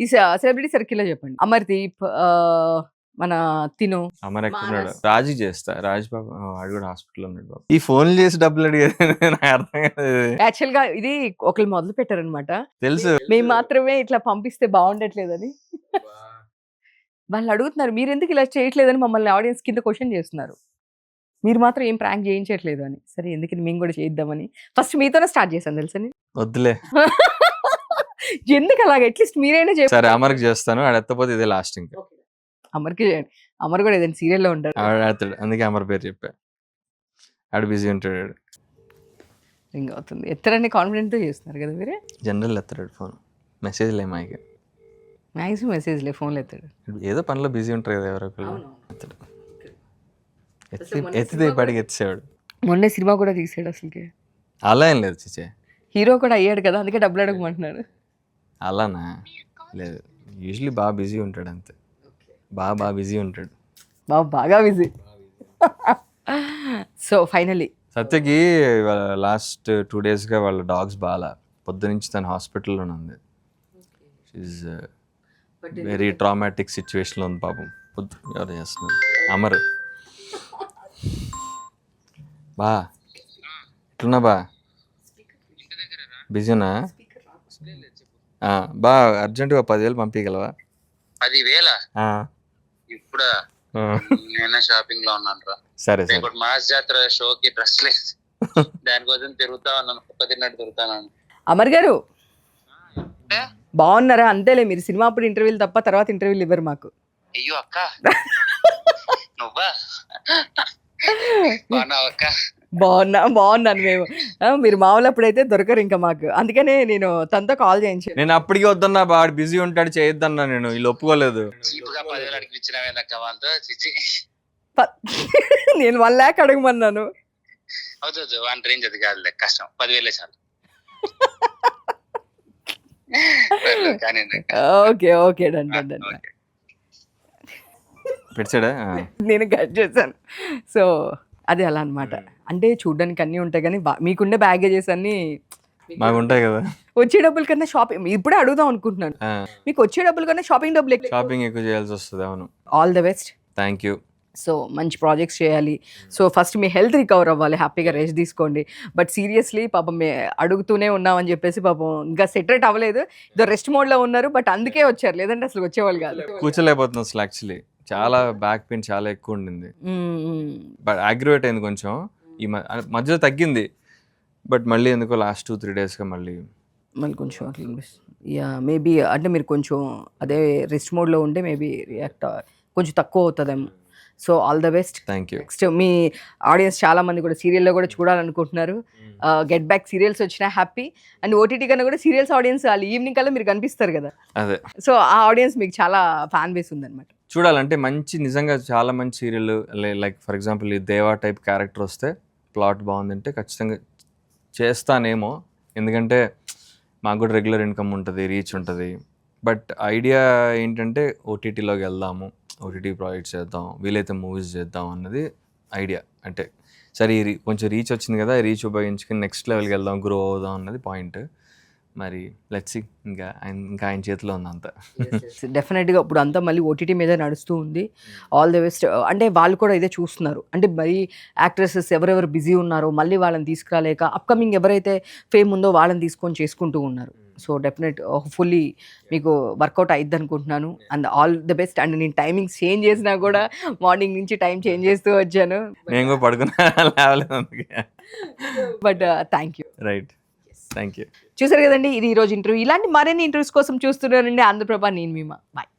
ఈ సెలబ్రిటీ సర్కిల్లో చెప్పండి. అమర్దీప్, మన తిను. అమర్ ఎక్కడున్నాడు? రాజు చేస్తా, రాజ్ బాబు వాడు కూడా హాస్పిటల్ ఉన్నాడు బాబు. ఈ ఫోన్ చేసి డబ్బులు అడిగేది నాకు అర్థం కాదు. యాక్చువల్ గా ఇది ఒకళ్ళు మొదలు పెట్టారనమాట, తెలుసు. మేము మాత్రమే ఇట్లా పంపిస్తే బాగుండట్లేదని వాళ్ళు అడుగుతున్నారు, మీరు ఎందుకు ఇలా చేయట్లేదని మమ్మల్ని ఆడియన్స్ కింద క్వశ్చన్ చేస్తున్నారు. మీరు మాత్రం ఏం ప్రాంక్ చేయించట్లేదు అని. సరే ఎందుకని మేము కూడా చేయిద్దామని ఫస్ట్ మీతోనే స్టార్ట్ చేశాను తెలుసా నేను. వద్దులే. ఎందుకు అలాగ అట్లీస్ట్ మీరైనా సరే అమర్కి చేస్తాను, ఆడ ఎత్తపోతే ఇదే లాస్ట్ ఇంకా. అమర్కి చేయండి. అమర్ కూడా ఏదైనా సీరియల్లో ఉంటారు. ఆడ ఎత్తాడు, అందుకే అమర్ పేరు చెప్పా. ఆడు బిజీ ఉంటాడు, రింగ్ అవుతుంది. ఎత్తరని కాన్ఫిడెంట్తో చేస్తున్నారు కదా మీరే. జనరల్ ఎత్తాడు ఫోన్, మెసేజ్లే మాకి. మ్యాక్సిమం మెసేజ్లే, ఫోన్లో ఎత్తాడు. ఏదో పనిలో బిజీ ఉంటారు కదా ఎవరో ఒకళ్ళు. ఎత్తాడు, ఎత్తితే పాటికి ఎత్తేవాడు. మొన్నే సినిమా కూడా తీసాడు అసలుకి. అలా ఏం లేదు చిచే, హీరో కూడా అయ్యాడు కదా, అందుకే డబ్బులు అడగమంటున్నాడు. అలానా లేదు, యూజువలీ బాగా బిజీ ఉంటాడు అంతే. బాగా బిజీ ఉంటాడు, బాగా బిజీ. సో ఫైనలీ సత్యకి లాస్ట్ 2 daysగా వాళ్ళ డాగ్స్ బాగా పొద్దునుంచి తన హాస్పిటల్లోనే ఉంది. షీఈ్ వెరీ ట్రామాటిక్ సిచ్యువేషన్లో ఉంది పాపం. ఎవరు చేస్తున్నారు? అమర్. బా ఎట్లున్నా బా? బిజీనా? బా అర్జెంటుగా 10,000 పంపించగలవా? 10,000 ఆ, ఇప్పుడు ఆ. నేనే షాపింగ్ లో ఉన్నాను రా. సరే సరే. ఇప్పుడు మాస్ జాతర షోకి డ్రెస్ లేదు, దానికోసం తిరుగుతా ఉన్నాను, కుక్క తిన్నట్టు తిరుగుతాను. అమర్ గారు బాగున్నారా? అంతేలే, మీరు సినిమా అప్పుడు ఇంటర్వ్యూలు తప్ప తర్వాత ఇంటర్వ్యూలు ఇవ్వరు మాకు. అయ్యో అక్క, నువ్వా? బాగున్నావు అక్క? బాగున్నాను మేము. మీరు మామూలు అప్పుడైతే దొరకరు ఇంకా మాకు, అందుకనే నేను తనతో కాల్ చేయించాను. నేను అప్పటికి వద్దన్నా, వాడు బిజీ ఉంటాడు చేయొద్దన్నా, నేను వీళ్ళు ఒప్పుకోలేదు. చీప్ గా 10,000 అడిగి ఇచ్చినవేదక్క వాళ్ళతో. చిచ్చి, నేను 1 lakh అడగమన్నాను. అవుతుంది వన్ రేంజ్, అది కాదు కష్టం. 10,000 చాలు. కానీ ఓకే డన్. పెట్టాడా? నేను కట్ చేశాను. సో అదే అలా అనమాట. అంటే చూడడానికి అన్నీ ఉంటాయి కానీ మీకుండే బ్యాగేజెస్ అన్నీ మాకు ఉంటాయి కదా. వచ్చే డబ్బుల కన్నా షాపింగ్ ఇప్పుడే అడుగుదాం అనుకుంటున్నాను. మీకు వచ్చే డబ్బుల కన్నా షాపింగ్ డబ్బులు ఎక్కువ. షాపింగ్ ఎక్కువ చేయాల్సి వస్తుంది. అవును. All the best. Thank you. So మంచి ప్రాజెక్ట్స్ చేయాలి. సో ఫస్ట్ మీ హెల్త్ రికవర్ అవ్వాలి, హ్యాపీగా రెస్ట్ తీసుకోండి. బట్ సీరియస్లీ పాపం అడుగుతూనే ఉన్నామని చెప్పేసి పాపం ఇంకా సెటరేట్ అవ్వలేదు, ఇదో రెస్ట్ మోడ్లో ఉన్నారు. బట్ అందుకే వచ్చారు, లేదంటే అసలు వచ్చేవాళ్ళు కాదు. కూర్చోలేకపోతున్నాం అసలు. యాక్చువల్లీ చాలా బ్యాక్ పెయిన్ చాలా ఎక్కువ ఉండింది, బట్ అగ్రివేట్ అయింది కొంచెం. ఈ మధ్యలో తగ్గింది, బట్ మళ్ళీ ఎందుకో లాస్ట్ 2-3 daysగా మళ్ళీ కొంచెం అట్లా యా మేబీ అంటే మీరు కొంచెం అదే రెస్ట్ మోడ్లో ఉంటే మేబీ రియాక్ట్ కొంచెం తక్కువ అవుతుందేమో. So all the best. Thank you. Next me audience చాలా మంది కూడా సీరియల్లో కూడా చూడాలనుకుంటున్నారు. గెట్ బ్యాక్ సీరియల్స్ వచ్చినా హ్యాపీ, అండ్ ఓటీటీ కన్నా కూడా సీరియల్స్ ఆడియన్స్ వాళ్ళు ఈవినింగ్ కల్లా మీరు కనిపిస్తారు కదా. అదే, సో ఆ ఆడియన్స్ మీకు చాలా ఫ్యాన్ బేస్ ఉందన్నమాట. చూడాలంటే మంచి నిజంగా చాలా మంచి సీరియల్, లైక్ ఫర్ ఎగ్జాంపుల్ ఈ దేవా టైప్ క్యారెక్టర్ వస్తే, ప్లాట్ బాగుందంటే ఖచ్చితంగా చేస్తానేమో. ఎందుకంటే మాకు కూడా రెగ్యులర్ ఇన్కమ్ ఉంటుంది, రీచ్ ఉంటుంది. బట్ ఐడియా ఏంటంటే ఓటీటీలోకి వెళ్దాము, ఓటీటీ ప్రాజెక్ట్స్ చేద్దాం, వీలైతే మూవీస్ చేద్దాం అన్నది ఐడియా. అంటే సరే కొంచెం రీచ్ వచ్చింది కదా, రీచ్ ఉపయోగించుకుని నెక్స్ట్ లెవెల్కి వెళ్దాం, గ్రో అవుదాం అన్నది పాయింట్. మరి లెట్స్ సీ, ఇంకా ఆయన చేతిలో ఉంది అంతా. డెఫినెట్గా ఇప్పుడు అంతా మళ్ళీ ఓటీటీ మీద నడుస్తూ ఉంది. All the best. అంటే వాళ్ళు కూడా ఇదే చూస్తున్నారు, అంటే మరి యాక్ట్రెసెస్ ఎవరెవరు బిజీ ఉన్నారో మళ్ళీ వాళ్ళని తీసుకురాలేక అప్కమింగ్ ఎవరైతే ఫేమ్ ఉందో వాళ్ళని తీసుకొని చేసుకుంటూ ఉన్నారు. సో డెఫినెట్ ఫుల్లీ మీకు వర్కౌట్ అయిద్ది అనుకుంటున్నాను. And all the best. And నేను టైమింగ్స్ చేంజ్ చేసినా కూడా మార్నింగ్ నుంచి టైం చేంజ్ చేస్తూ వచ్చాను. నేను కూడా పడుకున్నా లేవలేదు అందుకే. But thank you. Right, thank you. చూసారు కదండి, ఇది ఈరోజు ఇంటర్వ్యూ. ఇలాంటి మరిన్ని ఇంటర్వ్యూస్ కోసం చూస్తున్నానండి ఆంధ్రప్రభ. నేను మీమా. బాయ్.